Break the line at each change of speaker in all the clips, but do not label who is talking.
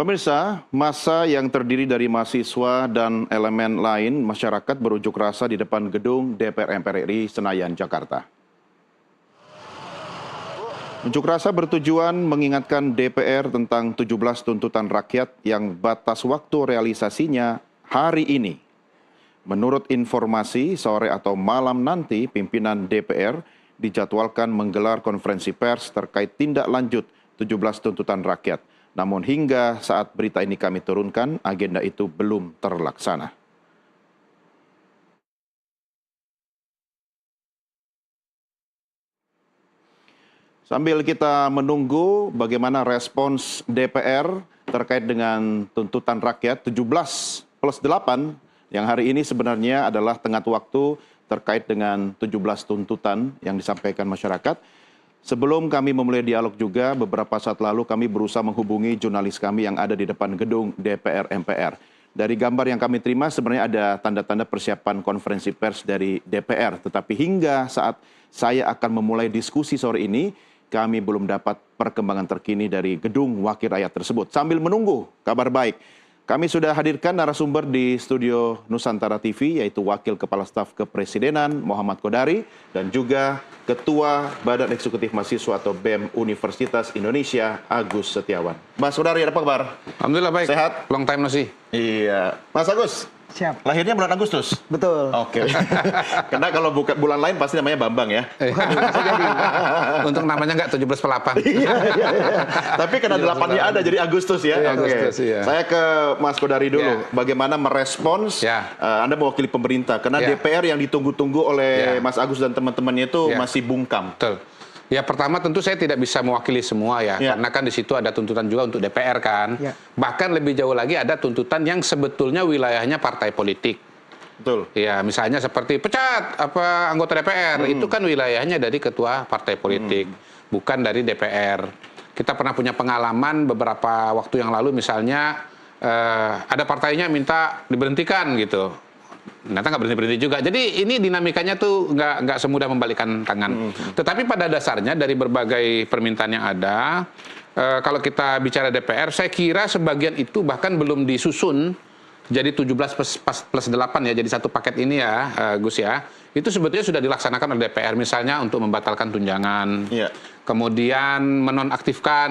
Pemirsa, massa yang terdiri dari mahasiswa dan elemen lain masyarakat berunjuk rasa di depan gedung DPR MPR RI Senayan, Jakarta. Unjuk rasa bertujuan mengingatkan DPR tentang 17 tuntutan rakyat yang batas waktu realisasinya hari ini. Menurut informasi, sore atau malam nanti pimpinan DPR dijadwalkan menggelar konferensi pers terkait tindak lanjut 17 tuntutan rakyat. Namun hingga saat berita ini kami turunkan, agenda itu belum terlaksana. Sambil kita menunggu bagaimana respons DPR terkait dengan tuntutan rakyat 17+8 yang hari ini sebenarnya adalah tenggat waktu terkait dengan 17 tuntutan yang disampaikan masyarakat. Sebelum kami memulai dialog juga, beberapa saat lalu kami berusaha menghubungi jurnalis kami yang ada di depan gedung DPR MPR. Dari gambar yang kami terima sebenarnya ada tanda-tanda persiapan konferensi pers dari DPR. Tetapi hingga saat saya akan memulai diskusi sore ini, kami belum dapat perkembangan terkini dari gedung wakil rakyat tersebut. Sambil menunggu kabar baik, kami sudah hadirkan narasumber di studio Nusantara TV, yaitu Wakil Kepala Staf Kepresidenan Muhammad Kodari dan juga Ketua Badan Eksekutif Mahasiswa atau BEM Universitas Indonesia, Agus Setiawan. Mas Kodari, apa kabar?
Alhamdulillah baik.
Sehat?
Long time no see.
Iya. Mas Agus?
Siap.
Lahirnya bulan Agustus?
Betul.
Oke. Karena kalau bulan lain pasti namanya Bambang ya.
Untuk namanya nggak 17+8.
Iya. Tapi karena 8-nya ada jadi Agustus ya.
Iya,
Oke.
Agustus, iya.
Saya ke Mas Kodari dulu.
Ya.
Bagaimana merespons Anda mewakili pemerintah karena DPR yang ditunggu-tunggu oleh Mas Agus dan teman-temannya itu masih bungkam.
Betul. Ya pertama tentu saya tidak bisa mewakili semua ya, karena kan di situ ada tuntutan juga untuk DPR kan. Bahkan lebih jauh lagi ada tuntutan yang sebetulnya wilayahnya partai politik.
Betul.
Ya misalnya seperti pecat anggota DPR, itu kan wilayahnya dari ketua partai politik, bukan dari DPR. Kita pernah punya pengalaman beberapa waktu yang lalu misalnya ada partainya minta diberhentikan gitu. Ternyata nggak berhenti-berhenti juga. Jadi ini dinamikanya tuh nggak semudah membalikkan tangan. Tetapi pada dasarnya dari berbagai permintaan yang ada, kalau kita bicara DPR, saya kira sebagian itu bahkan belum disusun jadi 17+8 ya, jadi satu paket ini ya, Gus ya. Itu sebetulnya sudah dilaksanakan oleh DPR, misalnya untuk membatalkan tunjangan, kemudian menonaktifkan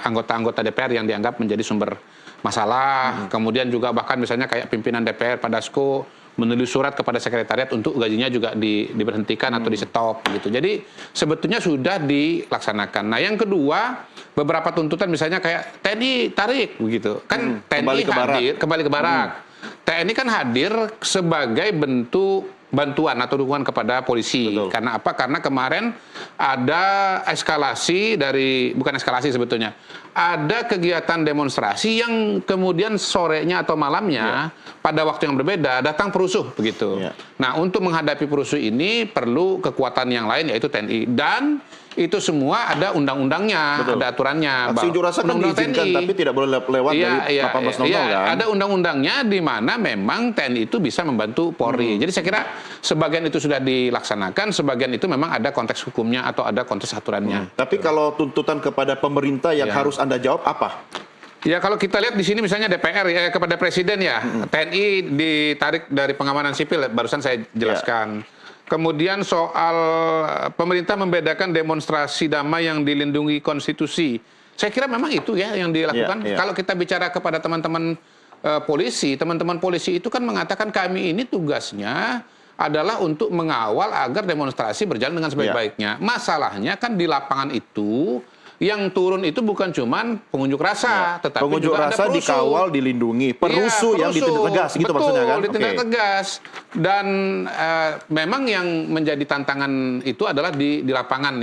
anggota-anggota DPR yang dianggap menjadi sumber masalah, kemudian juga bahkan misalnya kayak pimpinan DPR Pak Dasko menulis surat kepada sekretariat untuk gajinya juga diberhentikan atau di-stop gitu. Jadi sebetulnya sudah dilaksanakan. Nah yang kedua, beberapa tuntutan misalnya kayak TNI tarik begitu. Kan TNI kembali ke barak. TNI kan hadir sebagai bentuk bantuan atau dukungan kepada polisi. Betul. Karena apa? Karena kemarin ada eskalasi dari, bukan eskalasi sebetulnya, ada kegiatan demonstrasi yang kemudian sorenya atau malamnya pada waktu yang berbeda datang perusuh begitu. Nah untuk menghadapi perusuh ini perlu kekuatan yang lain yaitu TNI, dan itu semua ada undang-undangnya, ada aturannya.
Aksi unjuk rasa kan diizinkan, tapi tidak boleh lewat dari 18.00 kan? Ada
undang-undangnya di mana memang TNI itu bisa membantu Polri. Jadi saya kira sebagian itu sudah dilaksanakan, sebagian itu memang ada konteks hukumnya atau ada konteks aturannya.
Tapi kalau tuntutan kepada pemerintah yang harus Anda jawab apa?
Ya kalau kita lihat di sini misalnya DPR ya kepada Presiden ya, TNI ditarik dari pengamanan sipil, barusan saya jelaskan. Kemudian soal pemerintah membedakan demonstrasi damai yang dilindungi konstitusi. Saya kira memang itu ya yang dilakukan. Kalau kita bicara kepada teman-teman polisi, teman-teman polisi itu kan mengatakan kami ini tugasnya adalah untuk mengawal agar demonstrasi berjalan dengan sebaik-baiknya. Masalahnya kan di lapangan itu yang turun itu bukan cuman pengunjuk rasa, tetapi
pengunjuk
juga
rasa
ada
dikawal, dilindungi, perusuh yang ditindak tegas, gitu maksudnya kan?
Betul, ditindak tegas. Dan memang yang menjadi tantangan itu adalah di lapangan.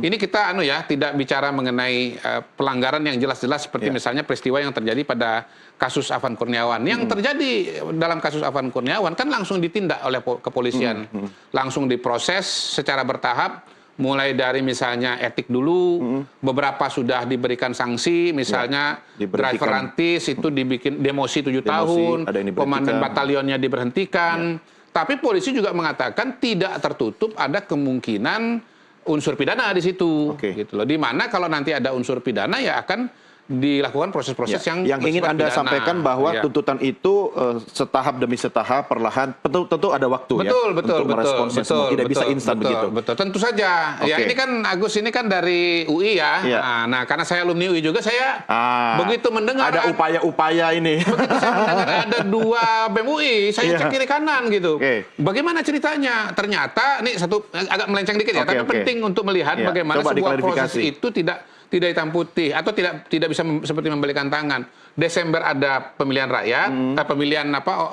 Ini kita tidak bicara mengenai pelanggaran yang jelas-jelas seperti misalnya peristiwa yang terjadi pada kasus Afan Kurniawan. Yang terjadi dalam kasus Afan Kurniawan kan langsung ditindak oleh kepolisian, langsung diproses secara bertahap. Mulai dari misalnya etik dulu, beberapa sudah diberikan sanksi, misalnya driver rantis itu dibikin demosi 7 tahun, komandan batalionnya diberhentikan. Tapi polisi juga mengatakan tidak tertutup ada kemungkinan unsur pidana di situ, gitu loh. Di mana kalau nanti ada unsur pidana ya akan dilakukan proses-proses
yang ingin
bersifat
Anda
pidana.
sampaikan bahwa
Ya.
tuntutan itu setahap demi setahap perlahan tentu ada waktu
Betul,
ya
betul,
untuk meresponsnya semua, tidak bisa instan begitu.
Betul, tentu saja. Ya
Oke.
ini kan Agus ini kan dari UI ya.
Iya.
Nah, karena saya alumni UI juga, saya
Ah,
begitu mendengar
ada upaya-upaya ini.
begitu saya mendengar ada 2 BEM UI, saya
Iya.
cek kiri kanan gitu.
Oke.
Bagaimana ceritanya? Ternyata ini satu agak melenceng dikit ya,
Oke,
tapi
oke.
penting untuk melihat
Iya,
bagaimana
coba
sebuah proses
diklarifikasi.
itu tidak hitam putih atau tidak bisa seperti membalikan tangan. Desember ada pemilihan rakyat,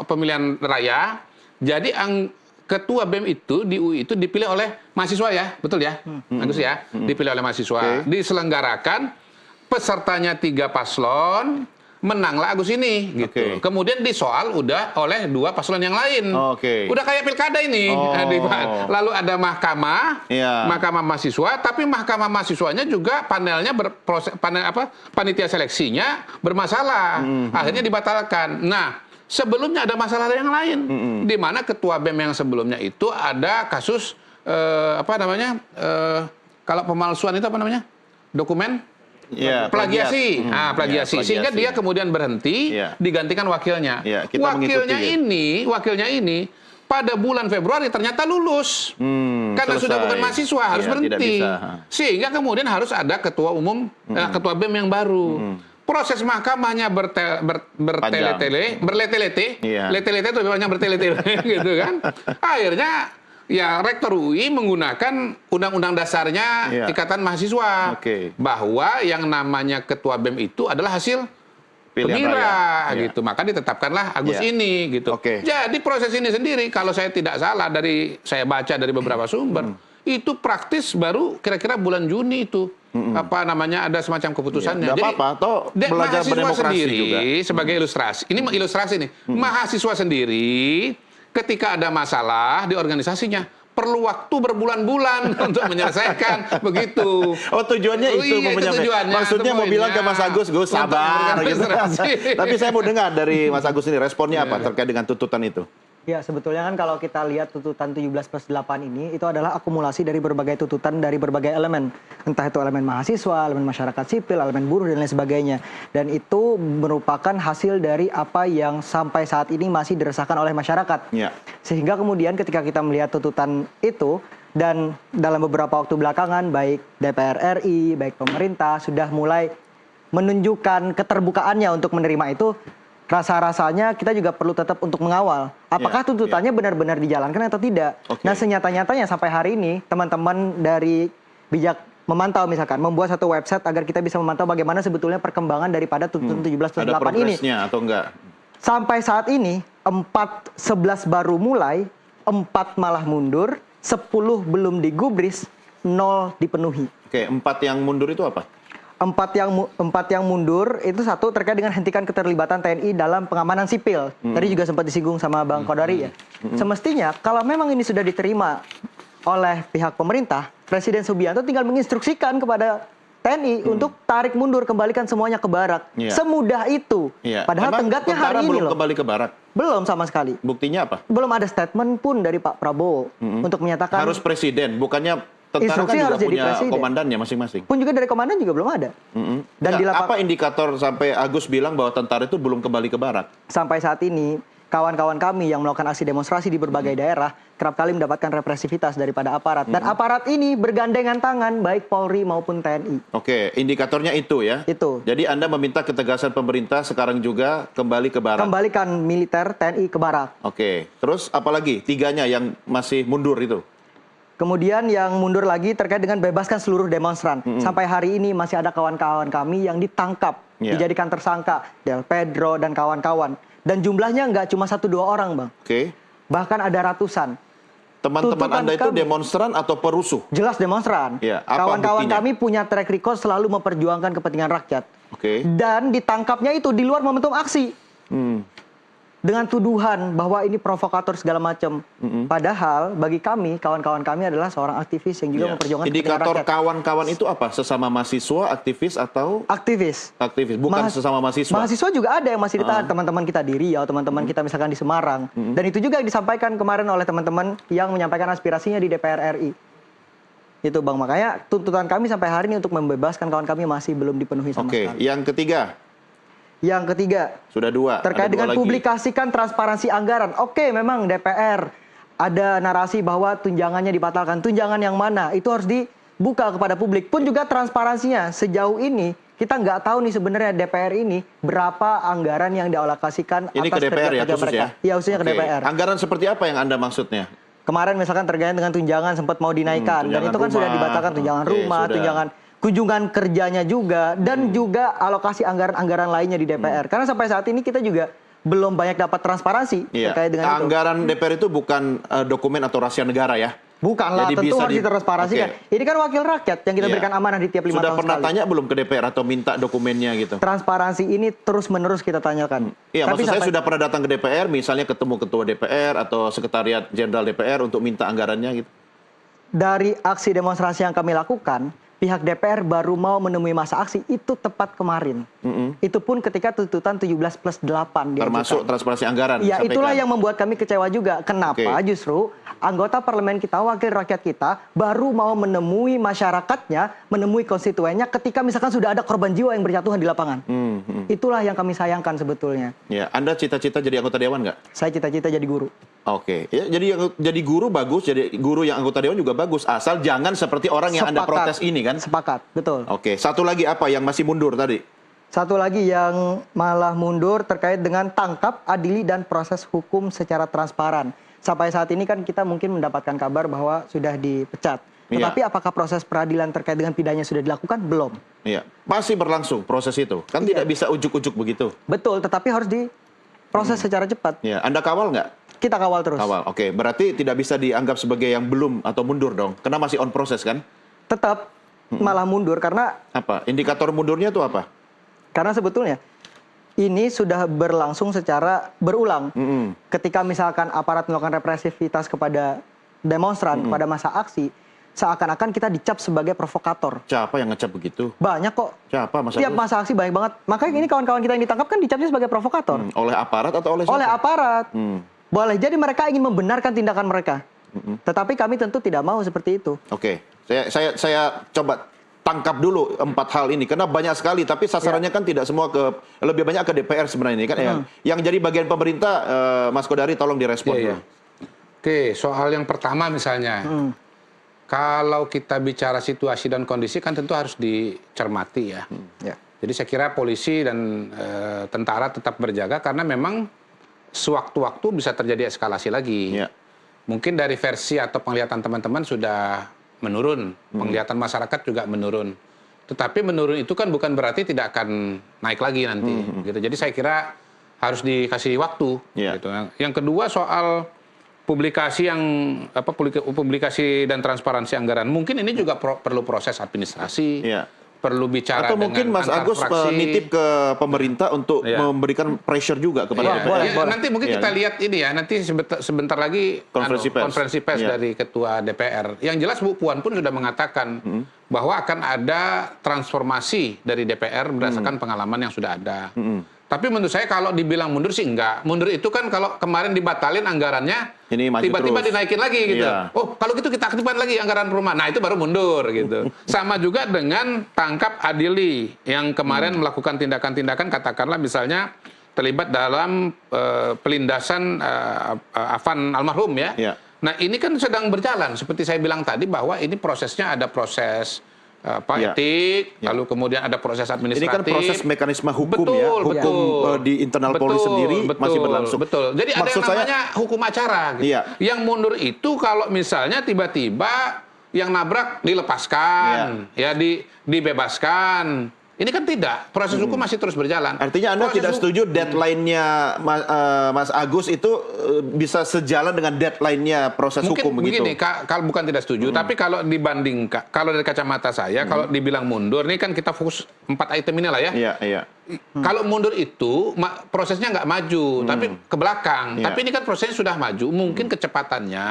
pemilihan raya. Jadi ketua BEM itu di UI itu dipilih oleh mahasiswa ya, betul ya, Agus ya, dipilih oleh mahasiswa,
Oke.
diselenggarakan, pesertanya 3 paslon, menanglah Agus ini, gitu.
Oke.
Kemudian disoal udah oleh 2 paslon yang lain.
Oke.
Udah kayak pilkada ini.
Oh.
Lalu ada mahkamah,
Iya.
mahkamah mahasiswa, tapi mahkamah mahasiswanya juga panelnya panitia seleksinya bermasalah. Akhirnya dibatalkan. Nah, sebelumnya ada masalah yang lain, di mana ketua BEM yang sebelumnya itu ada kasus kalau pemalsuan itu apa namanya? Dokumen
Ya,
plagiasi.
plagiat.
Plagiasi.
Ya,
Sehingga dia kemudian berhenti,
Iya.
digantikan wakilnya.
Iya, kita mengikuti.
Wakilnya ini pada bulan Februari ternyata lulus. Karena sudah
Selesai.
bukan mahasiswa, harus
Iya, tidak
berhenti.
bisa.
Sehingga kemudian harus ada ketua umum, ketua BEM yang baru. Proses mahkamahnya bertele-tele,
Iya.
lete-lete itu banyak bertele-tele gitu kan. Akhirnya ya rektor UI menggunakan undang-undang dasarnya
Iya.
Ikatan Mahasiswa
Oke.
bahwa yang namanya ketua BEM itu adalah hasil
Pilihan
pemira
raya. Iya.
gitu. Maka ditetapkanlah Agus
Iya.
ini gitu.
Oke.
Jadi proses ini sendiri kalau saya tidak salah dari saya baca dari beberapa sumber itu praktis baru kira-kira bulan Juni itu ada semacam keputusannya.
Nggak apa-apa, toh belajar
mahasiswa
berdemokrasi
sendiri
juga.
sebagai ilustrasi. Ini ilustrasi nih. Mahasiswa sendiri ketika ada masalah di organisasinya perlu waktu berbulan-bulan untuk menyelesaikan begitu.
Oh, tujuannya itu
Iya, itu
menyampaikan.
tujuannya,
Maksudnya
itu
mau bilang ke
poinnya.
Mas Agus, Gus
Untuk
sabar
memberikan
gitu.
ilustrasi.
Tapi saya mau dengar dari Mas Agus ini responnya apa terkait dengan tuntutan itu.
Ya, sebetulnya kan kalau kita lihat tuntutan 17+8 ini, itu adalah akumulasi dari berbagai tuntutan dari berbagai elemen. Entah itu elemen mahasiswa, elemen masyarakat sipil, elemen buruh, dan lain sebagainya. Dan itu merupakan hasil dari apa yang sampai saat ini masih dirasakan oleh masyarakat.
Ya.
Sehingga kemudian ketika kita melihat tuntutan itu, dan dalam beberapa waktu belakangan, baik DPR RI, baik pemerintah, sudah mulai menunjukkan keterbukaannya untuk menerima itu, rasa-rasanya kita juga perlu tetap untuk mengawal apakah
Iya,
tuntutannya benar-benar dijalankan atau tidak.
Oke.
Nah, senyata-nyatanya sampai hari ini teman-teman dari Bijak Memantau misalkan membuat satu website agar kita bisa memantau bagaimana sebetulnya perkembangan daripada tuntutan 17+8
Ada
ini.
progresnya atau enggak?
Sampai saat ini 11 baru mulai, 4 malah mundur, 10 belum digubris, 0 dipenuhi.
Oke, 4 yang mundur itu apa?
Empat yang mundur itu satu terkait dengan hentikan keterlibatan TNI dalam pengamanan sipil. Tadi juga sempat disinggung sama Bang Kodari ya. Semestinya kalau memang ini sudah diterima oleh pihak pemerintah, Presiden Subianto tinggal menginstruksikan kepada TNI untuk tarik mundur, kembalikan semuanya ke barak.
Iya.
Semudah itu.
Iya.
Padahal
Emang
tenggatnya
tentara
hari ini
belum
loh.
kembali ke barak.
Belum sama sekali.
Buktinya apa?
Belum ada statement pun dari Pak Prabowo untuk menyatakan
Harus presiden, bukannya tentara
Instruksi
kan juga
harus jadi
punya
presiden.
komandannya masing-masing.
pun juga dari komandan juga belum ada. Dan di lapak-
Apa indikator sampai Agus bilang bahwa tentara itu belum kembali ke barak?
sampai saat ini kawan-kawan kami yang melakukan aksi demonstrasi di berbagai daerah kerap kali mendapatkan represivitas daripada aparat. Dan aparat ini bergandengan tangan baik Polri maupun TNI.
Oke, indikatornya itu ya.
Itu.
Jadi Anda meminta ketegasan pemerintah sekarang juga kembali ke barak.
Kembalikan militer TNI ke barak.
Oke, terus apalagi tiganya yang masih mundur itu?
Kemudian yang mundur lagi terkait dengan bebaskan seluruh demonstran. Sampai hari ini masih ada kawan-kawan kami yang ditangkap,
Iya.
dijadikan tersangka, Del Pedro dan kawan-kawan. Dan jumlahnya nggak cuma 1-2 orang, Bang.
Oke.
Bahkan ada ratusan.
Teman-teman
Tuntutan
Anda itu
kami.
demonstran atau perusuh?
Jelas demonstran.
Iya, apa
Kawan-kawan
buktinya?
kami punya track record selalu memperjuangkan kepentingan rakyat.
Oke.
Dan ditangkapnya itu di luar momentum aksi.
Hmm.
Dengan tuduhan bahwa ini provokator segala macam. Padahal bagi kami, kawan-kawan kami adalah seorang aktivis yang juga
Iya.
memperjuangkan kepentingan
Indikator
rakyat.
kawan-kawan itu apa? Sesama mahasiswa, aktivis atau
Aktivis.
aktivis? Bukan
Mahas-
sesama mahasiswa.
Mahasiswa juga ada yang masih ditahan, teman-teman kita di Riau, teman-teman kita misalkan di Semarang. Dan itu juga yang disampaikan kemarin oleh teman-teman yang menyampaikan aspirasinya di DPR RI. Itu Bang, makanya tuntutan kami sampai hari ini untuk membebaskan kawan kami masih belum dipenuhi sama
Oke,
sekali.
yang ketiga.
Yang ketiga,
Sudah 2.
terkait dengan publikasikan transparansi anggaran. Oke, memang DPR ada narasi bahwa tunjangannya dibatalkan. Tunjangan yang mana? Itu harus dibuka kepada publik. Pun juga transparansinya. Sejauh ini kita nggak tahu nih sebenarnya DPR ini berapa anggaran yang dialokasikan
Ini ke
atas
DPR ya,
kerja-kerja
khusus
mereka.
ya?
Iya, khususnya ke
Oke.
DPR.
Anggaran seperti apa yang Anda maksudnya?
Kemarin misalkan terkait dengan tunjangan sempat mau dinaikkan. Dan
tunjangan
itu kan sudah
rumah.
dibatalkan. Tunjangan
Oke,
rumah,
sudah.
tunjangan kunjungan kerjanya juga, dan juga alokasi anggaran-anggaran lainnya di DPR. Karena sampai saat ini kita juga belum banyak dapat transparansi
Iya.
terkait dengan itu.
Anggaran DPR itu bukan dokumen atau rahasia negara ya?
Bukanlah,
Jadi
tentu
bisa
harus ditransparansikan.
Oke.
Ini kan wakil rakyat yang kita
Iya.
berikan amanah di tiap 5
Sudah
tahun
pernah
sekali.
tanya belum ke DPR atau minta dokumennya gitu?
Transparansi ini terus-menerus kita tanyakan.
Iya, maksud saya
sampai-
sudah pernah datang ke DPR, misalnya ketemu ketua DPR atau sekretariat jenderal DPR untuk minta anggarannya gitu.
Dari aksi demonstrasi yang kami lakukan, pihak DPR baru mau menemui masa aksi itu tepat kemarin. Itu pun ketika tuntutan 17+8 diajukan.
Termasuk transparansi anggaran.
Ya,
disampaikan.
itulah yang membuat kami kecewa juga. Kenapa
Oke.
justru anggota parlemen kita, wakil rakyat kita, baru mau menemui masyarakatnya, menemui konstituennya ketika misalkan sudah ada korban jiwa yang berjatuhan di lapangan. Itulah yang kami sayangkan sebetulnya.
Ya, Anda cita-cita jadi anggota dewan nggak?
Saya cita-cita jadi guru.
Oke, ya, jadi guru bagus, jadi guru yang anggota dewan juga bagus, asal jangan seperti orang yang Anda
Sepakat.
protes ini kan.
Sepakat, betul.
Oke, satu lagi apa yang masih mundur tadi?
Satu lagi yang malah mundur terkait dengan tangkap, adili, dan proses hukum secara transparan. Sampai saat ini kan kita mungkin mendapatkan kabar bahwa sudah dipecat.
Iya.
Tetapi apakah proses peradilan terkait dengan pidananya sudah dilakukan? Belum.
Iya, masih berlangsung proses itu. Kan
Iya.
tidak bisa ujuk-ujuk begitu.
Betul, tetapi harus diproses secara cepat.
Ya, Anda kawal nggak?
Kita kawal terus.
Kawal. Oke, berarti tidak bisa dianggap sebagai yang belum atau mundur dong. Karena masih on proses kan?
Tetap malah mundur karena
Indikator mundurnya itu apa?
sebetulnya ini sudah berlangsung secara berulang. Ketika misalkan aparat melakukan represivitas kepada demonstran, kepada masa aksi, seakan-akan kita dicap sebagai provokator.
Siapa yang ngecap begitu?
Banyak kok.
Siapa Mas
Tiap
Agus?
masa aksi banyak banget. Makanya ini kawan-kawan kita yang ditangkap kan dicapnya sebagai provokator.
Oleh aparat atau oleh siapa?
Oleh aparat. Boleh jadi mereka ingin membenarkan tindakan mereka. Tetapi kami tentu tidak mau seperti itu.
Oke, saya coba tangkap dulu 4 hal ini karena banyak sekali, tapi sasarannya kan tidak semua lebih banyak ke DPR sebenarnya ini kan. Yang jadi bagian pemerintah, Mas Kodari tolong direspon dulu.
Oke, soal yang pertama misalnya, kalau kita bicara situasi dan kondisi kan tentu harus dicermati ya.
Ya.
Jadi saya kira polisi dan tentara tetap berjaga karena memang sewaktu-waktu bisa terjadi eskalasi lagi.
Ya.
Mungkin dari versi atau penglihatan teman-teman sudah menurun, penglihatan masyarakat juga menurun. Tetapi menurun itu kan bukan berarti tidak akan naik lagi nanti. Gitu. Jadi saya kira harus dikasih waktu.
Ya.
Gitu. Yang kedua soal publikasi publikasi dan transparansi anggaran. Mungkin ini juga perlu proses administrasi.
Ya.
Perlu bicara
Atau mungkin
dengan
Mas
antar
Agus
fraksi.
nitip ke pemerintah untuk
Iya.
memberikan pressure juga kepada
Iya,
DPR.
iya, nanti mungkin
Iya.
kita lihat ini ya, nanti sebentar lagi konferensi pers
Iya.
dari Ketua DPR. Yang jelas Bu Puan pun sudah mengatakan bahwa akan ada transformasi dari DPR berdasarkan pengalaman yang sudah ada. Tapi menurut saya kalau dibilang mundur sih enggak. Mundur itu kan kalau kemarin dibatalin anggarannya,
Ini maju
tiba-tiba
terus.
dinaikin lagi gitu.
Iya.
Oh, kalau gitu kita aktifkan lagi anggaran rumah. Nah, itu baru mundur gitu. Sama juga dengan tangkap adili yang kemarin melakukan tindakan-tindakan katakanlah misalnya terlibat dalam pelindasan Afan almarhum ya.
Iya.
Nah, ini kan sedang berjalan seperti saya bilang tadi bahwa ini prosesnya ada proses
Iya.
etik,
Iya.
lalu kemudian ada proses
Ini
administratif.
kan proses mekanisme hukum
Betul,
ya, hukum
betul.
di internal Polri sendiri masih berlangsung.
Betul. Jadi
Maksud
ada yang
saya,
namanya hukum acara. Gitu.
Iya.
Yang mundur itu kalau misalnya tiba-tiba yang nabrak dilepaskan, ya dibebaskan. Ini kan tidak. Proses hukum masih terus berjalan.
artinya Anda
Proses
tidak
hukum-
setuju deadline-nya Mas Agus itu bisa sejalan dengan deadline-nya proses
Mungkin
hukum begitu.
begini, kalau bukan tidak setuju, tapi kalau dibandingkan, kalau dari kacamata saya, kalau dibilang mundur, ini kan kita fokus 4 item ini lah ya.
Iya, iya.
Kalau mundur itu prosesnya nggak maju, tapi ke belakang.
Iya.
Tapi ini kan prosesnya sudah maju, mungkin kecepatannya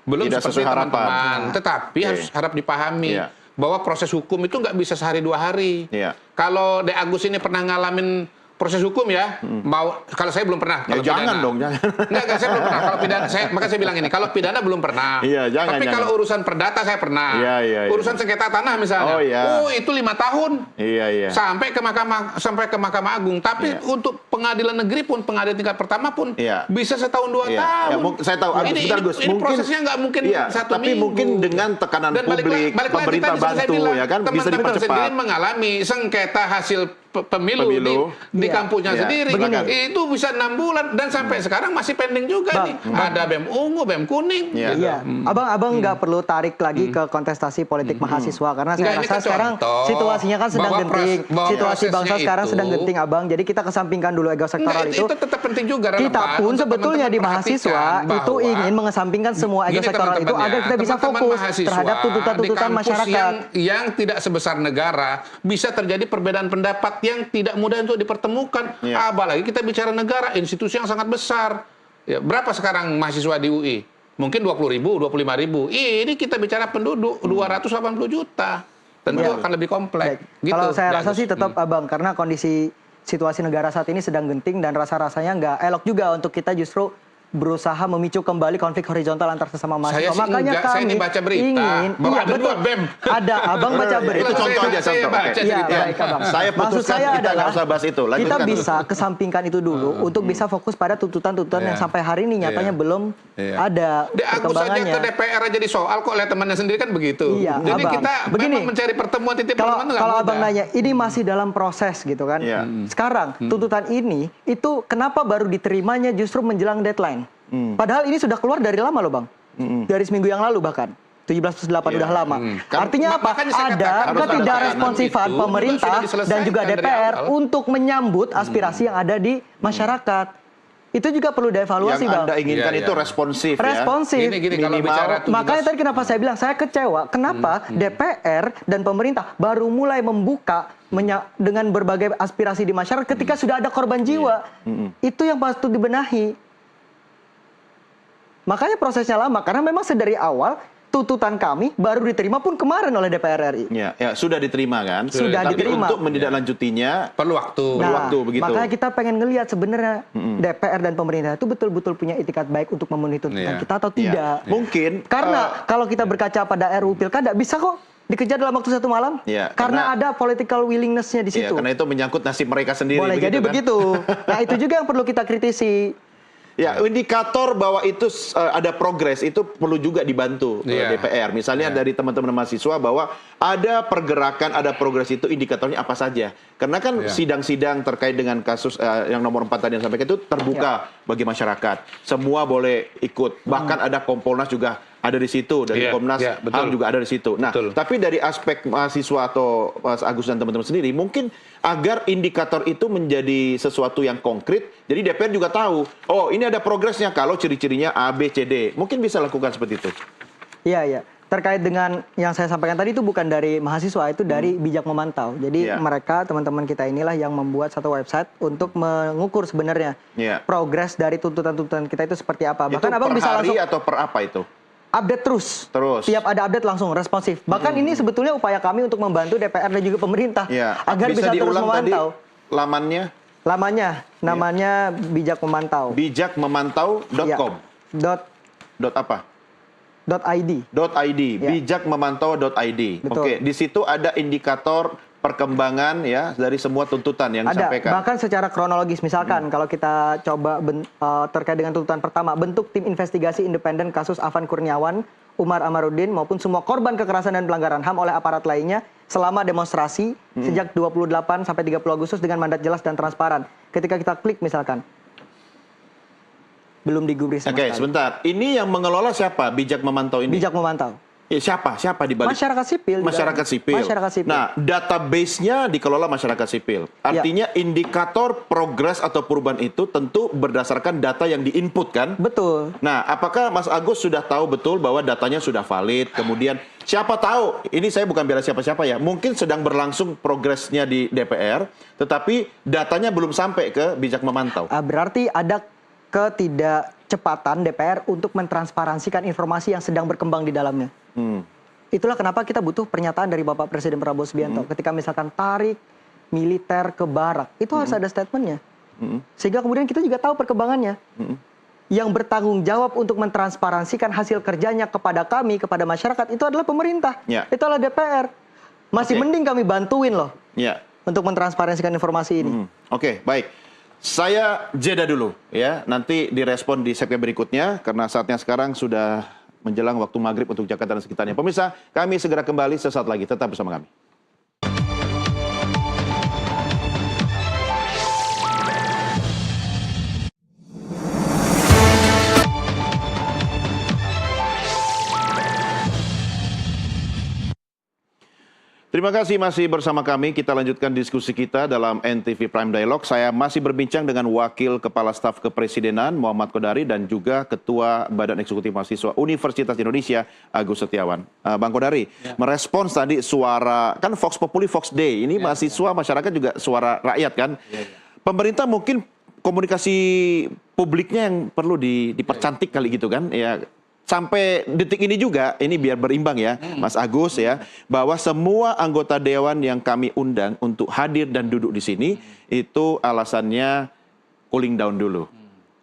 belum
Tidak
seperti
sesuai harapan.
teman-teman. Tetapi
Oke.
harap dipahami bahwa proses hukum itu nggak bisa sehari 2 hari.
Iya.
Kalau De Agus ini pernah ngalamin proses hukum ya, mau kalau saya belum pernah.
Ya
Kalau
jangan
pidana.
dong, jangan.
Enggak, saya belum pernah. Kalau pidana, maka saya bilang ini, kalau pidana belum pernah.
Iya, jangan,
Tapi
jangan.
kalau urusan perdata saya pernah.
Iya, iya, iya.
Urusan sengketa tanah misalnya.
Oh, iya.
Itu 5 tahun.
Iya, iya.
Sampai ke Mahkamah Agung. Tapi untuk pengadilan negeri pun, pengadilan tingkat pertama pun
Iya.
bisa setahun 2
Iya.
tahun.
Ya, saya tahu.
Ini,
Sebentar, Gus.
ini prosesnya nggak mungkin
iya,
1
tapi
minggu.
mungkin dengan tekanan
Dan
publik,
balik lagi
pemerintah
tadi, saya
bantu,
bilang,
ya kan, bisa
teman-teman
dipercepat.
sendiri mengalami sengketa hasil pemilu di
Iya.
kampusnya
Iya.
sendiri.
Silakan.
Itu bisa 6 bulan dan sampai sekarang masih pending juga
Bang.
nih. Ada BEM ungu, BEM kuning.
Iya.
gitu.
Iya, abang nggak perlu tarik lagi ke kontestasi politik mahasiswa karena saya
Enggak, ini
rasa
kan
sekarang
contoh
situasinya kan sedang
bahwa
genting,
bahwa
situasi bangsa
prosesnya
sekarang
itu-
sedang genting, abang. Jadi kita kesampingkan dulu ego sektoral
Enggak,
itu.
itu tetap penting juga.
Kita
relevan
pun
untuk
sebetulnya di
teman-teman
mahasiswa
perhatikan
itu
bahwa-
ingin mengesampingkan semua ego
Gini,
sektoral itu
teman-teman
agar
ya,
kita bisa
teman-teman
fokus
mahasiswa
terhadap
di
tuntutan-tuntutan
kampus
masyarakat.
yang tidak sebesar negara bisa terjadi perbedaan pendapat yang tidak mudah untuk dipertemukan.
Iya.
Apalagi kita bicara negara, institusi yang sangat besar. Ya, berapa sekarang mahasiswa di UI? Mungkin 20.000, 25.000. Ini kita bicara penduduk 280 juta. Tentu
Ya.
akan lebih kompleks.
Baik.
Gitu,
Kalau saya rasa
Agus.
sih tetap abang karena kondisi situasi negara saat ini sedang genting dan rasa-rasanya nggak elok juga untuk kita justru berusaha memicu kembali konflik horizontal antar sesama
Saya
mahasiswa.
sih
Makanya
enggak, saya
kami
ini baca berita
ingin,
bahwa ada
betul.
2 BEM.
Ada, abang baca berita.
Itu contoh aja,
Saya
contoh.
baca
Oke.
Iya,
cerita.
baik abang.
Saya
Maksud
putuskan
saya
kita
adalah
nggak usah bahas itu.
kita
Lanjutkan.
bisa kesampingkan itu dulu untuk bisa fokus pada tuntutan-tuntutan yang sampai hari ini nyatanya belum ada
Di Agus saja
perkembangannya.
ke DPR aja di soal kok lihat temannya sendiri kan begitu.
Iya,
Jadi
abang.
kita
Begini,
memang mencari pertemuan titik
Kalau
pertemuan itu nggak
kalau
mudah.
abang nanya, ini masih dalam proses gitu kan.
Iya.
Sekarang tuntutan ini itu kenapa baru diterimanya justru menjelang deadline? Padahal ini sudah keluar dari lama loh bang, dari seminggu yang lalu bahkan. 17+8 udah lama. Artinya apa?
Makanya saya
Ada
katakan, harus ada
ketidakresponsifan
tekanan itu
pemerintah
sudah diselesaikan
dan juga
dari
DPR
awal.
untuk menyambut aspirasi yang ada di masyarakat. Itu juga perlu dievaluasi
Yang
bang.
Anda inginkan
Iya,
itu
iya.
responsif, ya.
Responsif.
Gini kalau
Minimal.
bicara 17
Makanya tadi kenapa saya bilang saya kecewa. Kenapa DPR dan pemerintah baru mulai membuka dengan berbagai aspirasi di masyarakat ketika sudah ada korban jiwa. Itu yang patut dibenahi. Makanya prosesnya lama karena memang sedari awal tuntutan kami baru diterima pun kemarin oleh DPR RI.
Ya, ya, sudah diterima kan?
Sudah
Tapi
diterima.
untuk menindaklanjutinya
perlu waktu.
waktu begitu.
Makanya kita pengen ngelihat sebenarnya DPR dan pemerintah itu betul-betul punya itikat baik untuk memenuhi tuntutan
Iya.
kita atau
Iya.
tidak.
Mungkin
Karena kalau kita berkaca pada RUU Pilkada bisa kok dikejar dalam waktu 1 malam.
Iya,
karena ada political willingness-nya di
ya,
situ.
karena itu menyangkut nasib mereka sendiri.
Boleh jadi
kan?
begitu. Nah itu juga yang perlu kita kritisi.
Ya, indikator bahwa itu ada progres itu perlu juga dibantu
Iya.
DPR. Misalnya dari teman-teman mahasiswa bahwa ada pergerakan, ada progres itu indikatornya apa saja. Karena kan
Iya.
sidang-sidang terkait dengan kasus yang nomor 4 tadi yang sampaikan itu terbuka bagi masyarakat. Semua boleh ikut. Bahkan ada Kompolnas juga ada di situ, dari
Iya,
Komnas
iya, betul.
HAM juga ada di situ. Nah,
Betul.
tapi dari aspek mahasiswa atau Mas Agus dan teman-teman sendiri, mungkin agar indikator itu menjadi sesuatu yang konkret, jadi DPR juga tahu, oh ini ada progresnya kalau ciri-cirinya A, B, C, D. Mungkin bisa lakukan seperti itu.
Iya, iya. Terkait dengan yang saya sampaikan tadi itu bukan dari mahasiswa, itu dari Bijak Memantau. Jadi
Iya.
mereka, teman-teman kita inilah yang membuat satu website untuk mengukur sebenarnya
Iya.
progres dari tuntutan-tuntutan kita itu seperti apa.
Itu
Bahkan abang
per
bisa
hari
langsung
atau per apa itu?
update terus.
Terus.
Tiap ada update langsung responsif. Bahkan ini sebetulnya upaya kami untuk membantu DPR dan juga pemerintah
Ya,
agar bisa terus
diulang tadi
memantau.
lamannya
Namanya Bijak Memantau.
bijakmemantau.com.
Ya.
Dot apa?
.id.
.id,
Ya.
bijakmemantau.id.
Betul.
Oke, di situ ada indikator perkembangan ya dari semua tuntutan yang
Ada,
disampaikan.
bahkan secara kronologis. Misalkan kalau kita coba terkait dengan tuntutan pertama, bentuk tim investigasi independen kasus Afan Kurniawan, Umar Amarudin maupun semua korban kekerasan dan pelanggaran HAM oleh aparat lainnya selama demonstrasi sejak 28 sampai 30 Agustus dengan mandat jelas dan transparan. Ketika kita klik misalkan, belum digubris sama
Oke,
sekali.
sebentar. Ini yang mengelola siapa? Bijak Memantau ini?
Bijak Memantau.
Ya, siapa? Siapa di balik?
Masyarakat sipil. di
Masyarakat
dalam.
sipil.
Masyarakat sipil.
Nah, database-nya dikelola masyarakat sipil. Artinya indikator progres atau perubahan itu tentu berdasarkan data yang diinput kan?
Betul.
Nah, apakah Mas Agus sudah tahu betul bahwa datanya sudah valid? Kemudian siapa tahu, ini saya bukan bela siapa-siapa ya, mungkin sedang berlangsung progresnya di DPR, tetapi datanya belum sampai ke Bijak Memantau.
Berarti ada ketidakcepatan DPR untuk mentransparansikan informasi yang sedang berkembang di dalamnya. Itulah kenapa kita butuh pernyataan dari Bapak Presiden Prabowo Subianto ketika misalkan tarik militer ke barak. Itu harus ada statementnya. Sehingga kemudian kita juga tahu perkembangannya. Yang bertanggung jawab untuk mentransparansikan hasil kerjanya kepada kami, kepada masyarakat, itu adalah pemerintah.
Ya.
Itu adalah DPR. Masih mending kami bantuin loh
Ya.
untuk mentransparansikan informasi ini.
Oke, baik. Saya jeda dulu ya. Nanti direspon di segmen berikutnya karena saatnya sekarang sudah menjelang waktu maghrib untuk Jakarta dan sekitarnya. Pemirsa, kami segera kembali sesaat lagi. Tetap bersama kami. Terima kasih masih bersama kami. Kita lanjutkan diskusi kita dalam NTV Prime Dialogue. Saya masih berbincang dengan Wakil Kepala Staf Kepresidenan Muhammad Kodari dan juga Ketua Badan Eksekutif Mahasiswa Universitas Indonesia Agus Setiawan. Bang Kodari, merespons tadi suara, kan Vox Populi, Vox Day, ini mahasiswa, masyarakat juga suara rakyat kan. Pemerintah mungkin komunikasi publiknya yang perlu dipercantik kali gitu kan. Ya. Sampai detik ini juga, ini biar berimbang ya, Mas Agus ya, bahwa semua anggota dewan yang kami undang untuk hadir dan duduk di sini, itu alasannya cooling down dulu.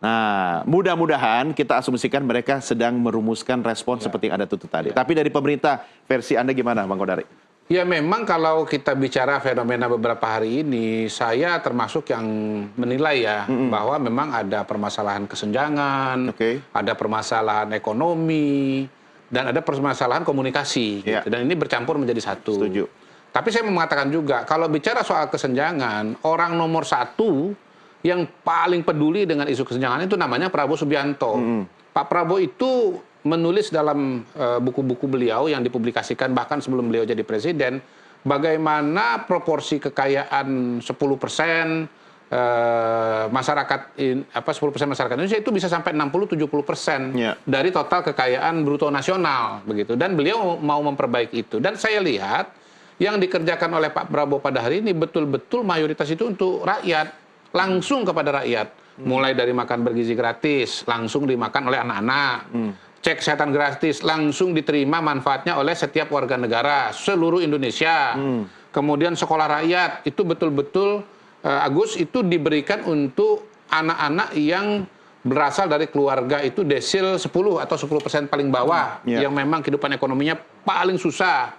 Nah, mudah-mudahan kita asumsikan mereka sedang merumuskan respon seperti yang Anda tuntut tadi. Tapi dari pemerintah, versi Anda gimana, Bang Kodari?
Ya memang kalau kita bicara fenomena beberapa hari ini, saya termasuk yang menilai ya bahwa memang ada permasalahan kesenjangan, ada permasalahan ekonomi, dan ada permasalahan komunikasi. Gitu. Dan ini bercampur menjadi satu.
Setuju.
Tapi saya mau mengatakan juga, kalau bicara soal kesenjangan, orang nomor satu yang paling peduli dengan isu kesenjangan itu namanya Prabowo Subianto. Pak Prabowo itu menulis dalam buku-buku beliau yang dipublikasikan bahkan sebelum beliau jadi presiden, bagaimana proporsi kekayaan 10% masyarakat 10% masyarakat Indonesia itu bisa sampai 60-70% dari total kekayaan bruto nasional begitu. Dan beliau mau memperbaiki itu. Dan saya lihat yang dikerjakan oleh Pak Prabowo pada hari ini betul-betul mayoritas itu untuk rakyat, langsung kepada rakyat. Mulai dari makan bergizi gratis, langsung dimakan oleh anak-anak. Cek kesehatan gratis, langsung diterima manfaatnya oleh setiap warga negara seluruh Indonesia. Kemudian sekolah rakyat, itu betul-betul, Agus, itu diberikan untuk anak-anak yang berasal dari keluarga itu desil 10 atau 10% paling bawah, yang memang kehidupan ekonominya paling susah.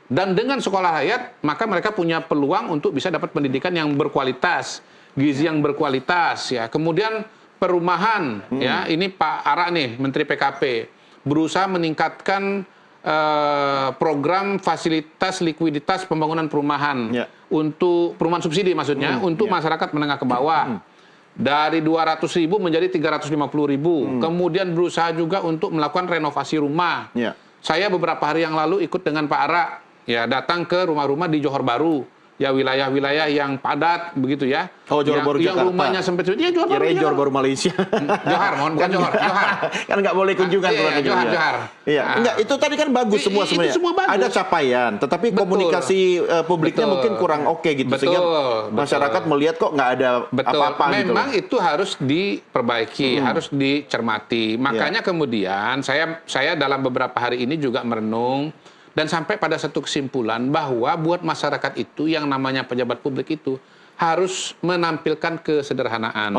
Dan dengan sekolah rakyat, maka mereka punya peluang untuk bisa dapat pendidikan yang berkualitas, gizi yang berkualitas, ya. Kemudian perumahan, ya, ini Pak Ara nih, Menteri PKP, berusaha meningkatkan program fasilitas likuiditas pembangunan perumahan untuk perumahan subsidi maksudnya, untuk masyarakat menengah ke bawah. Dari 200.000 menjadi 350.000. Kemudian berusaha juga untuk melakukan renovasi rumah. Saya beberapa hari yang lalu ikut dengan Pak Ara, ya, datang ke rumah-rumah di Johor Bahru. Ya, wilayah-wilayah yang padat begitu ya.
Oh, Johor Bahru
yang
Jakarta.
rumahnya sempit. Ya, Johor Bahru.
Johor Bahru Malaysia.
Johor, bukan Johor.
Kan nggak boleh kunjungan
Iya, Johor.
Iya, enggak, itu tadi kan bagus semua sebenarnya.
Itu semua bagus.
Ada capaian, tetapi komunikasi publiknya mungkin kurang oke gitu. Sehingga masyarakat melihat kok nggak ada apa-apa gitu.
Memang itu harus diperbaiki, harus dicermati. Makanya kemudian saya dalam beberapa hari ini juga merenung dan sampai pada satu kesimpulan bahwa buat masyarakat itu yang namanya pejabat publik itu harus menampilkan kesederhanaan.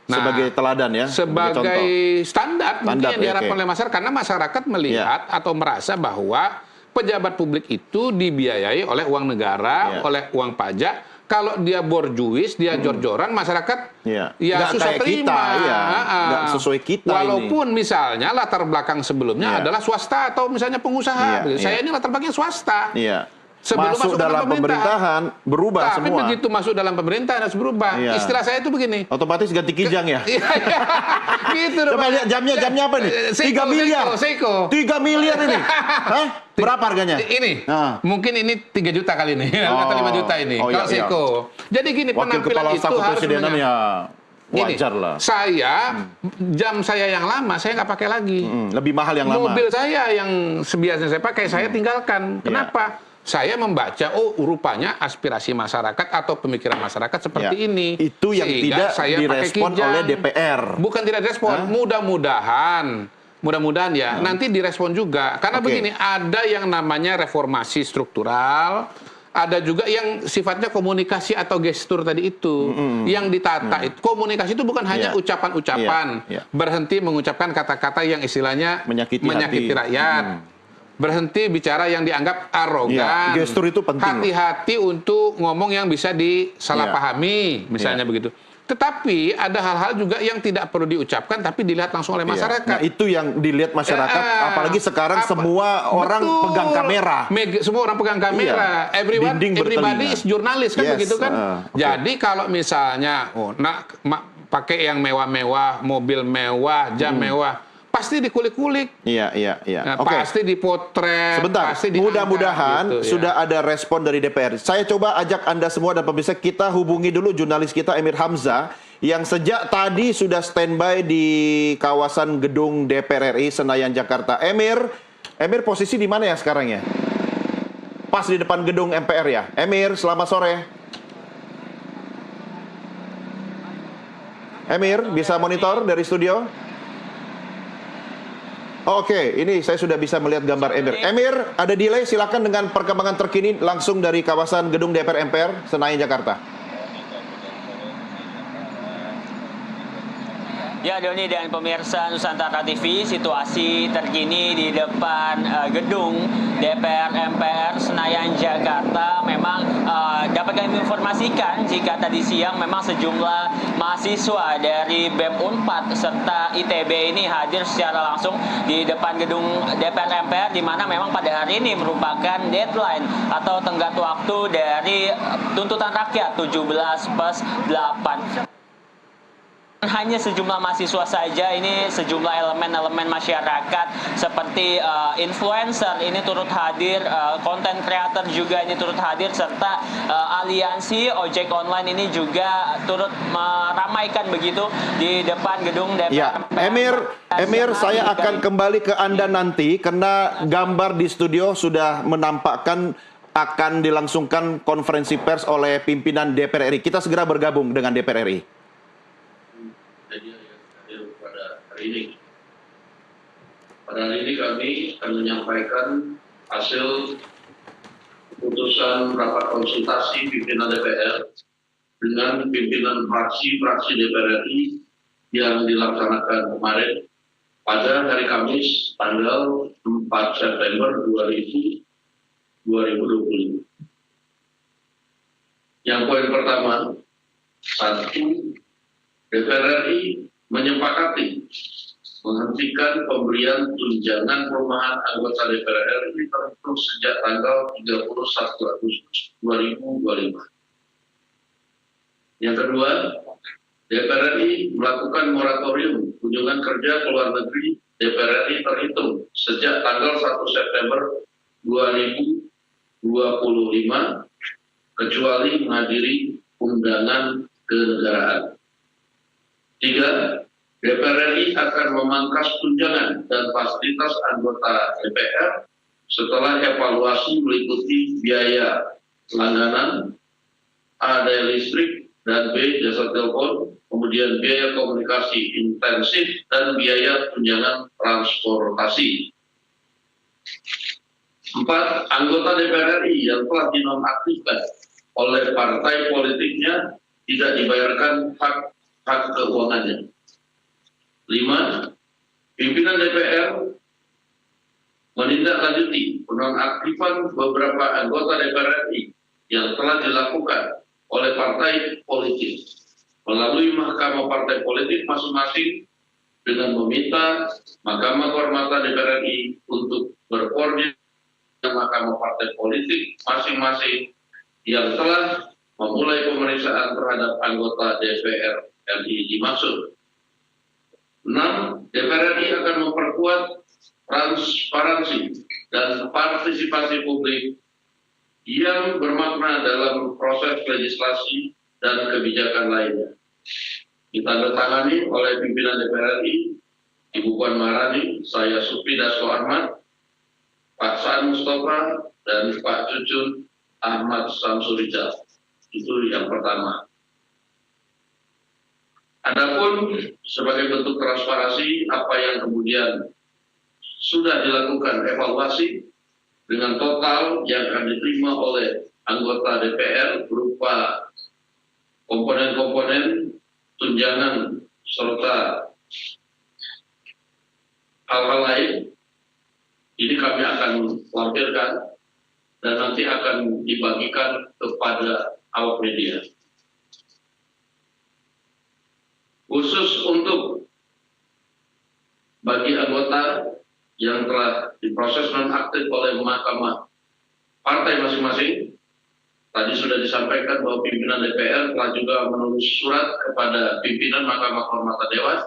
Sebagai teladan ya. Sebagai standar mungkin yang diharapkan oleh masyarakat. Karena masyarakat melihat atau merasa bahwa pejabat publik itu dibiayai oleh uang negara, oleh uang pajak. Kalau dia borjuis, dia jor-joran, masyarakat ya susah terima.
Nggak sesuai kita.
Walaupun misalnya latar belakang sebelumnya adalah swasta atau misalnya pengusaha. Saya ini latar belakangnya swasta. Sebelum masuk dalam pemerintahan
berubah
tapi
semua.
Tapi begitu masuk dalam pemerintahan harus berubah. Istilah saya itu begini.
Otomatis ganti kijang ya.
Gitu.
Coba lihat jamnya apa nih? 3 miliar.
Seiko.
3 miliar ini. Hah? Berapa harganya?
Ini. Mungkin ini 3 juta kali ini. Atau 5 juta ini. Kalau Seiko. Jadi gini, penampilan itu harus
wajar lah.
Saya, jam saya yang lama, saya nggak pakai lagi.
Lebih mahal yang lama.
Mobil saya yang biasanya saya pakai, saya tinggalkan. Kenapa? Saya membaca, oh rupanya aspirasi masyarakat atau pemikiran masyarakat seperti ini.
Itu yang tidak direspon oleh DPR.
Bukan tidak direspon, mudah-mudahan ya, nanti direspon juga. Karena begini, ada yang namanya reformasi struktural, ada juga yang sifatnya komunikasi atau gestur tadi itu yang ditata. Komunikasi itu bukan hanya ucapan-ucapan, berhenti mengucapkan kata-kata yang istilahnya menyakiti rakyat, berhenti bicara yang dianggap arogan.
Gestur itu penting.
Hati-hati untuk ngomong yang bisa disalahpahami, misalnya begitu. Tetapi ada hal-hal juga yang tidak perlu diucapkan tapi dilihat langsung oleh masyarakat.
Nah, itu yang dilihat masyarakat, apalagi sekarang semua orang pegang kamera.
Semua orang pegang kamera. Everybody is jurnalis kan, begitu kan. Jadi kalau misalnya pakai yang mewah-mewah, mobil mewah, jam mewah, pasti dikulik-kulik. Nah, pasti dipotret.
Sebentar, mudah-mudahan
gitu,
sudah ada respon dari DPR. Saya coba ajak Anda semua dan pemirsa, kita hubungi dulu jurnalis kita Emir Hamzah yang sejak tadi sudah standby di kawasan gedung DPR RI Senayan Jakarta. Emir posisi di mana ya sekarang ya? Pas di depan gedung MPR ya. Emir, selamat sore. Emir, bisa monitor dari studio? Oke, ini saya sudah bisa melihat gambar Emir. Emir, ada delay, silakan dengan perkembangan terkini langsung dari kawasan gedung DPR MPR Senayan Jakarta.
Ya, Doni dan pemirsa Nusantara TV, situasi terkini di depan gedung DPR MPR Senayan Jakarta memang dapat kami informasikan jika tadi siang memang sejumlah mahasiswa dari BEM Unpad serta ITB ini hadir secara langsung di depan gedung DPR MPR, di mana memang pada hari ini merupakan deadline atau tenggat waktu dari tuntutan rakyat 17+8. Hanya sejumlah mahasiswa saja, ini sejumlah elemen-elemen masyarakat seperti influencer ini turut hadir, content creator juga ini turut hadir, serta aliansi ojek online ini juga turut meramaikan begitu di depan gedung DPR.
Ya, Emir, saya akan kembali ke Anda nanti karena gambar di studio sudah menampakkan akan dilangsungkan konferensi pers oleh pimpinan DPR RI. Kita segera bergabung dengan DPR RI.
Pada hari ini kami akan menyampaikan hasil keputusan rapat konsultasi pimpinan DPR dengan pimpinan fraksi-fraksi DPR RI yang dilaksanakan kemarin pada hari Kamis tanggal 4 September 2020. Yang poin pertama, 1. DPR RI menyepakati menghentikan pemberian tunjangan perumahan anggota DPR RI terhitung sejak tanggal 31 Agustus 2025. Yang kedua, DPR RI melakukan moratorium kunjungan kerja ke luar negeri DPR RI terhitung sejak tanggal 1 September 2025 kecuali menghadiri undangan kenegaraan. 3. DPR RI akan memangkas tunjangan dan fasilitas anggota DPR setelah evaluasi meliputi biaya langganan, A. daya listrik, dan B. jasa telepon, kemudian biaya komunikasi intensif, dan biaya tunjangan transportasi. 4. Anggota DPR RI yang telah dinonaktifkan oleh partai politiknya tidak dibayarkan hak keuangannya. 5. Pimpinan DPR menindaklanjuti penonaktifan beberapa anggota DPR RI yang telah dilakukan oleh partai politik melalui Mahkamah Partai Politik masing-masing dengan meminta Mahkamah Kehormatan DPR RI untuk berkoordinasi dengan Mahkamah Partai Politik masing-masing yang telah memulai pemeriksaan terhadap anggota DPR RI dimaksud. 6. DPR RI akan memperkuat transparansi dan partisipasi publik yang bermakna dalam proses legislasi dan kebijakan lainnya. Ditandatangani oleh pimpinan DPR RI, Ibu Puan Maharani, saya Supri Dasko Ahmad, Pak Saan Mustafa, dan Pak Cucun Ahmad Samsurijal. Itu yang pertama. Adapun sebagai bentuk transparansi apa yang kemudian sudah dilakukan evaluasi dengan total yang akan diterima oleh anggota DPR berupa komponen-komponen, tunjangan, serta hal-hal lain, ini kami akan lampirkan dan nanti akan dibagikan kepada awak media. Khusus untuk bagi anggota yang telah diproses nonaktif oleh Mahkamah Partai masing-masing, tadi sudah disampaikan bahwa pimpinan DPR telah juga menulis surat kepada pimpinan Mahkamah Kehormatan Dewan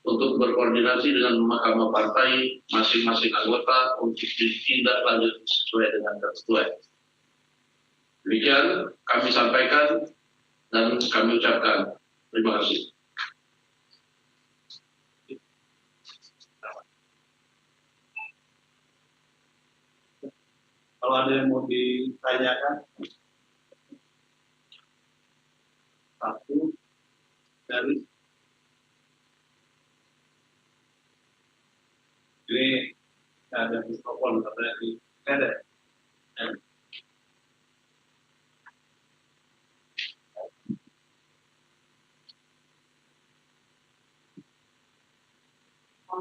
untuk berkoordinasi dengan Mahkamah Partai masing-masing anggota untuk ditindaklanjuti sesuai dengan ketentuan. Demikian kami sampaikan dan kami ucapkan terima kasih.
Kalau ada yang mau ditanyakan, satu dari ini ada mikrofon katanya di ada.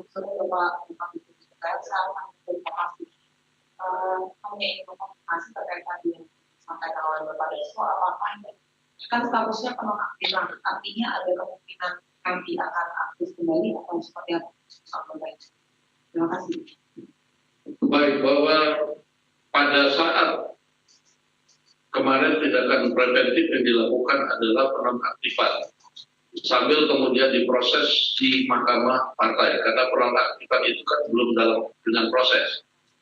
Sore Bapak terkait sama terima kasih. Kami ingin mengonfirmasi terkait tadi yang disampaikan oleh Bapak Deso, apakah ini kan statusnya penonaktifan, artinya ada kemungkinan nanti akan aktif kembali atau seperti apa? Terima kasih.
Baik, bahwa pada saat kemarin tindakan preventif yang dilakukan adalah penonaktifan sambil kemudian diproses di Mahkamah Partai, karena penonaktifan itu kan belum dengan proses.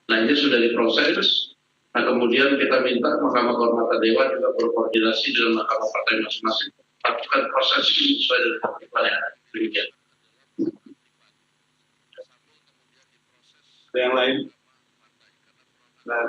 Nah, ini sudah diproses. Nah, kemudian kita minta Mahkamah Kehormatan Dewan juga berkoordinasi dengan Mahkamah Partai masing-masing lakukan proses ini sesuai dengan ketentuan yang ada. Demikian.
Ada yang lain? Nah,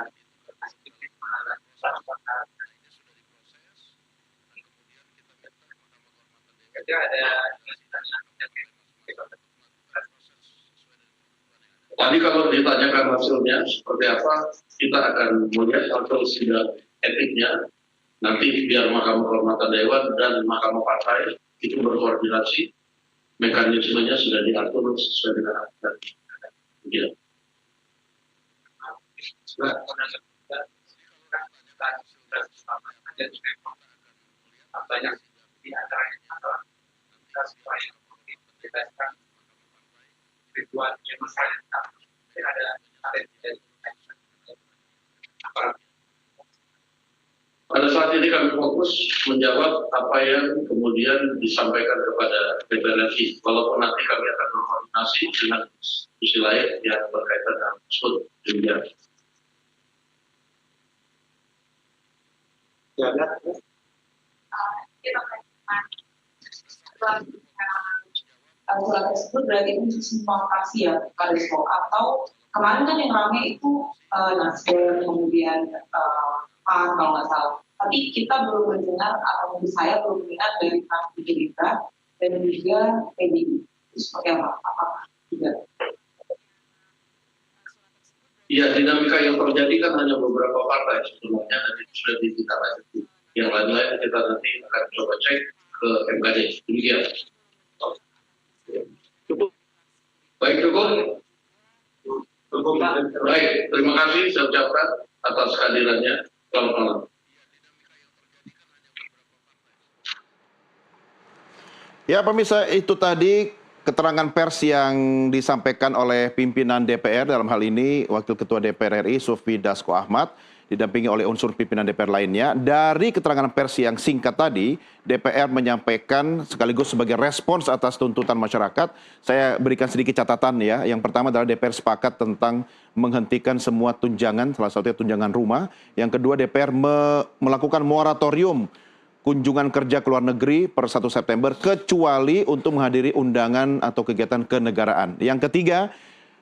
Tadi kalau ditanyakan hasilnya seperti apa, kita akan melihat hasil sidang etiknya. Nanti biar Mahkamah Kehormatan Dewan dan Mahkamah Partai itu berkoordinasi, mekanismenya sudah diatur sesuai dengan aturan. Ya.
banyak di antaranya adalah kita supaya membebaskan ribuan yang masyarakat dan ada
Pada saat ini kami fokus menjawab apa yang kemudian disampaikan kepada DPR RI, walaupun nanti kami akan berkoordinasi dengan institusi lain yang berkaitan dengan tersebut. Demikian.
Surat tersebut berarti itu simulasi ya, Pak Deso, atau kemarin kan yang ramai itu Nasdem, kemudian PAN kalau nggak salah. Tapi kita belum mendengar, atau saya belum mendengar dari fraksi Gerindra dan juga PDI. Itu seperti apa? Apakah juga?
Ya, dinamika yang terjadi kan hanya beberapa partai sebelumnya dan itu sudah ditindaklanjuti. Yang lain-lain kita nanti akan coba cek ke MKD. Demikian. Cukup. Baik, cukup. Baik, terima kasih saya ucapkan atas kehadirannya. Selamat malam.
Ya pemirsa, itu tadi keterangan pers yang disampaikan oleh pimpinan DPR, dalam hal ini Wakil Ketua DPR RI Sufi Dasko Ahmad, didampingi oleh unsur pimpinan DPR lainnya. Dari keterangan pers yang singkat tadi, DPR menyampaikan sekaligus sebagai respons atas tuntutan masyarakat. Saya berikan sedikit catatan ya. Yang pertama adalah DPR sepakat tentang menghentikan semua tunjangan, salah satunya tunjangan rumah. Yang kedua, DPR melakukan moratorium kunjungan kerja ke luar negeri per 1 September kecuali untuk menghadiri undangan atau kegiatan kenegaraan. Yang ketiga,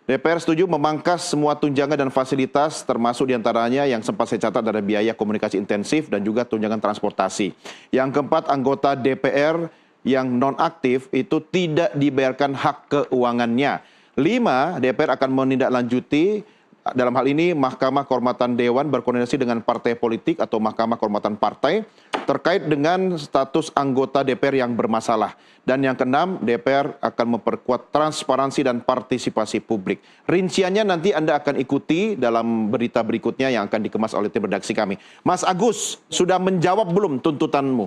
DPR setuju memangkas semua tunjangan dan fasilitas termasuk diantaranya yang sempat saya catat ada biaya komunikasi intensif dan juga tunjangan transportasi. Yang keempat, anggota DPR yang nonaktif itu tidak dibayarkan hak keuangannya. 5, DPR akan menindaklanjuti dalam hal ini Mahkamah Kehormatan Dewan berkoordinasi dengan partai politik atau Mahkamah Kehormatan Partai terkait dengan status anggota DPR yang bermasalah. Dan yang keenam, DPR akan memperkuat transparansi dan partisipasi publik. Rinciannya nanti Anda akan ikuti dalam berita berikutnya yang akan dikemas oleh tim redaksi kami. Mas Agus, sudah menjawab belum tuntutanmu?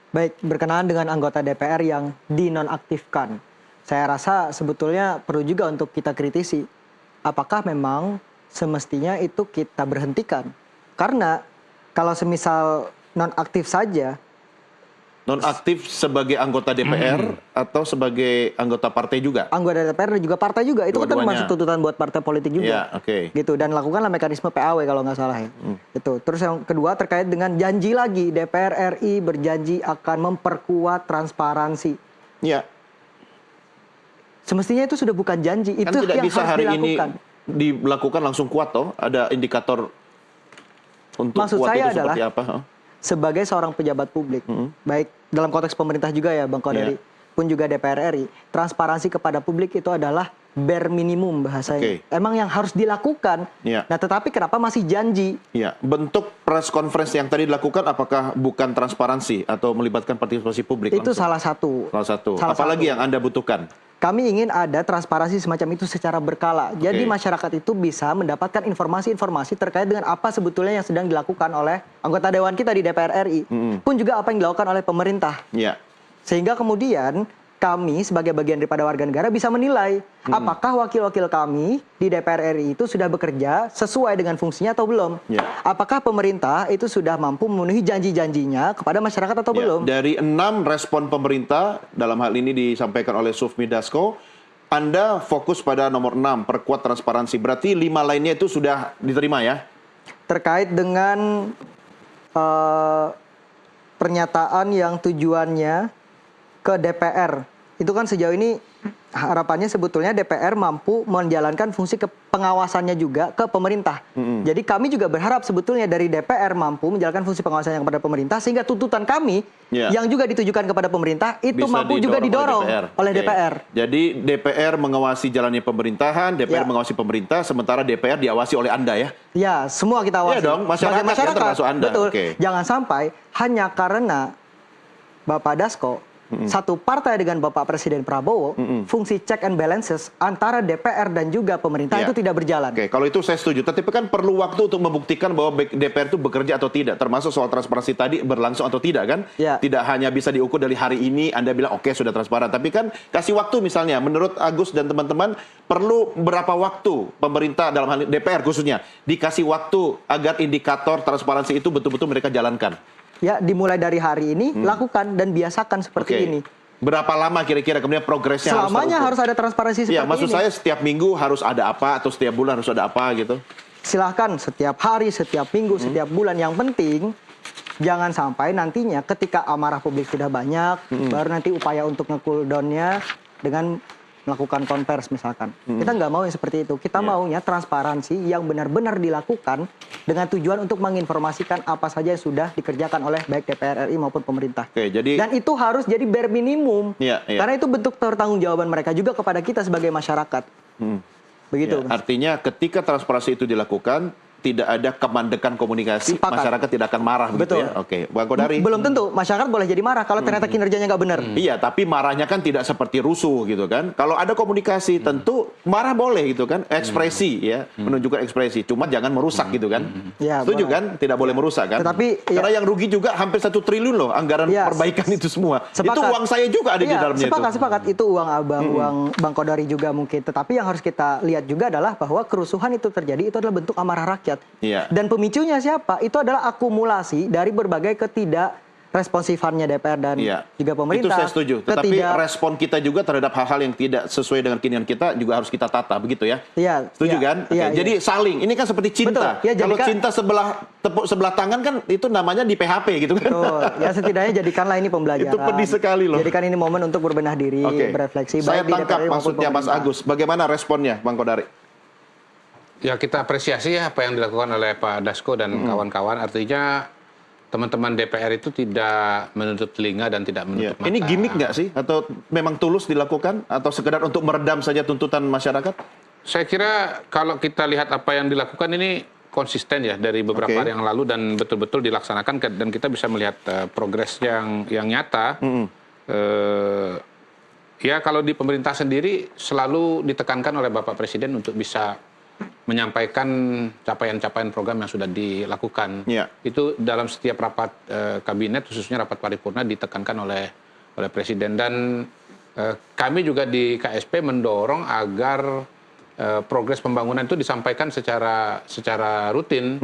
Baik, berkenaan dengan anggota DPR yang dinonaktifkan, saya rasa sebetulnya perlu juga untuk kita kritisi. Apakah memang semestinya itu kita berhentikan? Karena kalau semisal nonaktif saja,
Nonaktif sebagai anggota DPR atau sebagai anggota partai juga?
anggota DPR dan juga partai juga, itu kan
Dua-duanya.
termasuk tuntutan buat partai politik juga.
Ya, oke.
Gitu, dan lakukanlah mekanisme PAW kalau nggak salah ya. Itu. Terus yang kedua terkait dengan janji lagi, DPR RI berjanji akan memperkuat transparansi.
Ya,
Semestinya itu sudah bukan janji,
kan
itu
tidak
yang
bisa
harus
hari
dilakukan.
ini dilakukan langsung kuat toh? Ada indikator untuk
Maksud
kuat
saya
itu seperti
adalah,
apa?
Sebagai seorang pejabat publik, baik dalam konteks pemerintah juga ya Bang Kodari, pun juga DPR RI, transparansi kepada publik itu adalah bare minimum bahasanya.
Oke.
Emang yang harus dilakukan.
Ya.
Nah, tetapi kenapa masih janji?
Ya, bentuk press conference yang tadi dilakukan apakah bukan transparansi atau melibatkan partisipasi publik?
Itu
langsung?
salah satu.
Salah satu.
Salah
Apalagi
satu.
yang Anda butuhkan?
Kami ingin ada transparansi semacam itu secara berkala. Jadi
Oke.
masyarakat itu bisa mendapatkan informasi-informasi terkait dengan apa sebetulnya yang sedang dilakukan oleh anggota dewan kita di DPR RI. Pun juga apa yang dilakukan oleh pemerintah.
Ya.
Sehingga kemudian kami sebagai bagian daripada warga negara bisa menilai apakah wakil-wakil kami di DPR RI itu sudah bekerja sesuai dengan fungsinya atau belum.
Ya.
Apakah pemerintah itu sudah mampu memenuhi janji-janjinya kepada masyarakat atau
Ya,
belum.
dari 6 respon pemerintah, dalam hal ini disampaikan oleh Sufmi Dasko, Anda fokus pada nomor 6, perkuat transparansi. Berarti 5 lainnya itu sudah diterima ya?
Terkait dengan pernyataan yang tujuannya ke DPR. Itu kan sejauh ini harapannya sebetulnya DPR mampu menjalankan fungsi pengawasannya juga ke pemerintah. Jadi kami juga berharap sebetulnya dari DPR mampu menjalankan fungsi pengawasannya kepada pemerintah sehingga tuntutan kami
Ya.
yang juga ditujukan kepada pemerintah itu
Bisa
mampu juga didorong oleh
Oke.
DPR.
Jadi DPR mengawasi jalannya pemerintahan, DPR
Ya.
mengawasi pemerintah, sementara DPR diawasi oleh Anda ya?
Ya, semua kita awasi.
Iya dong, masyarakat
Sebagai
ya, termasuk Anda.
Betul.
Oke.
Jangan sampai hanya karena Bapak Dasko satu partai dengan Bapak Presiden Prabowo, fungsi check and balances antara DPR dan juga pemerintah
Ya.
itu tidak berjalan.
Oke, kalau itu saya setuju. Tapi kan perlu waktu untuk membuktikan bahwa DPR itu bekerja atau tidak. Termasuk soal transparansi tadi berlangsung atau tidak kan?
Ya.
Tidak hanya bisa diukur dari hari ini Anda bilang oke sudah transparan. Tapi kan kasih waktu misalnya. Menurut Agus dan teman-teman perlu berapa waktu pemerintah dalam hal ini DPR khususnya dikasih waktu agar indikator transparansi itu betul-betul mereka jalankan?
Ya, dimulai dari hari ini lakukan dan biasakan seperti
Oke.
ini.
Berapa lama kira-kira kemudian progresnya
Selamanya
terukur?
harus ada transparansi seperti
Iya, maksud
ini.
saya setiap minggu harus ada apa atau setiap bulan harus ada apa gitu?
Silahkan setiap hari, setiap minggu, setiap bulan. Yang penting jangan sampai nantinya ketika amarah publik sudah banyak, baru nanti upaya untuk nge-cool down-nya dengan melakukan konvers misalkan. Kita nggak mau yang seperti itu. Kita maunya transparansi yang benar-benar dilakukan dengan tujuan untuk menginformasikan apa saja yang sudah dikerjakan oleh baik DPR RI maupun pemerintah.
Oke, jadi
Dan itu harus jadi bare minimum.
Iya, iya.
Karena itu bentuk pertanggungjawaban mereka juga kepada kita sebagai masyarakat. Begitu.
ya, artinya ketika transparansi itu dilakukan, tidak ada kemandekan komunikasi,
Sepakat.
masyarakat tidak akan marah begitu
Betul.
ya. Oke, Bang Kodari.
Belum tentu masyarakat boleh jadi marah kalau ternyata kinerjanya nggak benar.
Iya, tapi marahnya kan tidak seperti rusuh gitu kan. Kalau ada komunikasi tentu marah boleh gitu kan, ekspresi ya, menunjukkan ekspresi. Cuma jangan merusak gitu kan.
Ya,
Setuju
boleh.
kan? Tidak boleh merusak kan.
Tetapi,
karena yang rugi juga hampir 1 triliun loh anggaran
Ya,
perbaikan itu semua.
sepakat.
Itu uang saya juga ada di
Iya,
dalamnya
sepakat,
itu.
sepakat. Itu uang abang, uang Bang Kodari juga mungkin. Tetapi yang harus kita lihat juga adalah bahwa kerusuhan itu terjadi itu adalah bentuk amarah rakyat.
Iya.
Dan pemicunya siapa? Itu adalah akumulasi dari berbagai ketidakresponsifan DPR dan
Iya.
juga pemerintah.
Itu saya setuju. Tetapi respon kita juga terhadap hal-hal yang tidak sesuai dengan keinginan kita juga harus kita tata, begitu ya?
Iya,
Setuju
iya,
kan? Oke,
iya,
jadi saling. Ini kan seperti cinta.
Betul. Ya,
Kalau
jadikan-
cinta tepuk sebelah tangan kan itu namanya di PHP gitu kan?
Betul. Ya setidaknya jadikanlah ini pembelajaran.
Itu pedih sekali loh.
Jadikan ini momen untuk berbenah diri,
Oke.
berefleksi.
Saya
baik di
tangkap
DPR maupun
maksudnya Mas
pemerintah.
Agus. Bagaimana responnya, Bang Kodari?
Ya kita apresiasi ya apa yang dilakukan oleh Pak Dasko dan kawan-kawan. Artinya teman-teman DPR itu tidak menutup telinga dan tidak
Ya.
menutup mata.
Ini gimmick nggak sih? Atau memang tulus dilakukan? Atau sekedar untuk meredam saja tuntutan masyarakat?
Saya kira kalau kita lihat apa yang dilakukan ini konsisten ya dari beberapa hari yang lalu dan betul-betul dilaksanakan dan kita bisa melihat progres yang nyata. Ya kalau di pemerintah sendiri selalu ditekankan oleh Bapak Presiden untuk bisa menyampaikan capaian-capaian program yang sudah dilakukan. Itu dalam setiap rapat kabinet, khususnya rapat paripurna, ditekankan oleh Presiden. Dan kami juga di KSP mendorong agar progres pembangunan itu disampaikan secara rutin.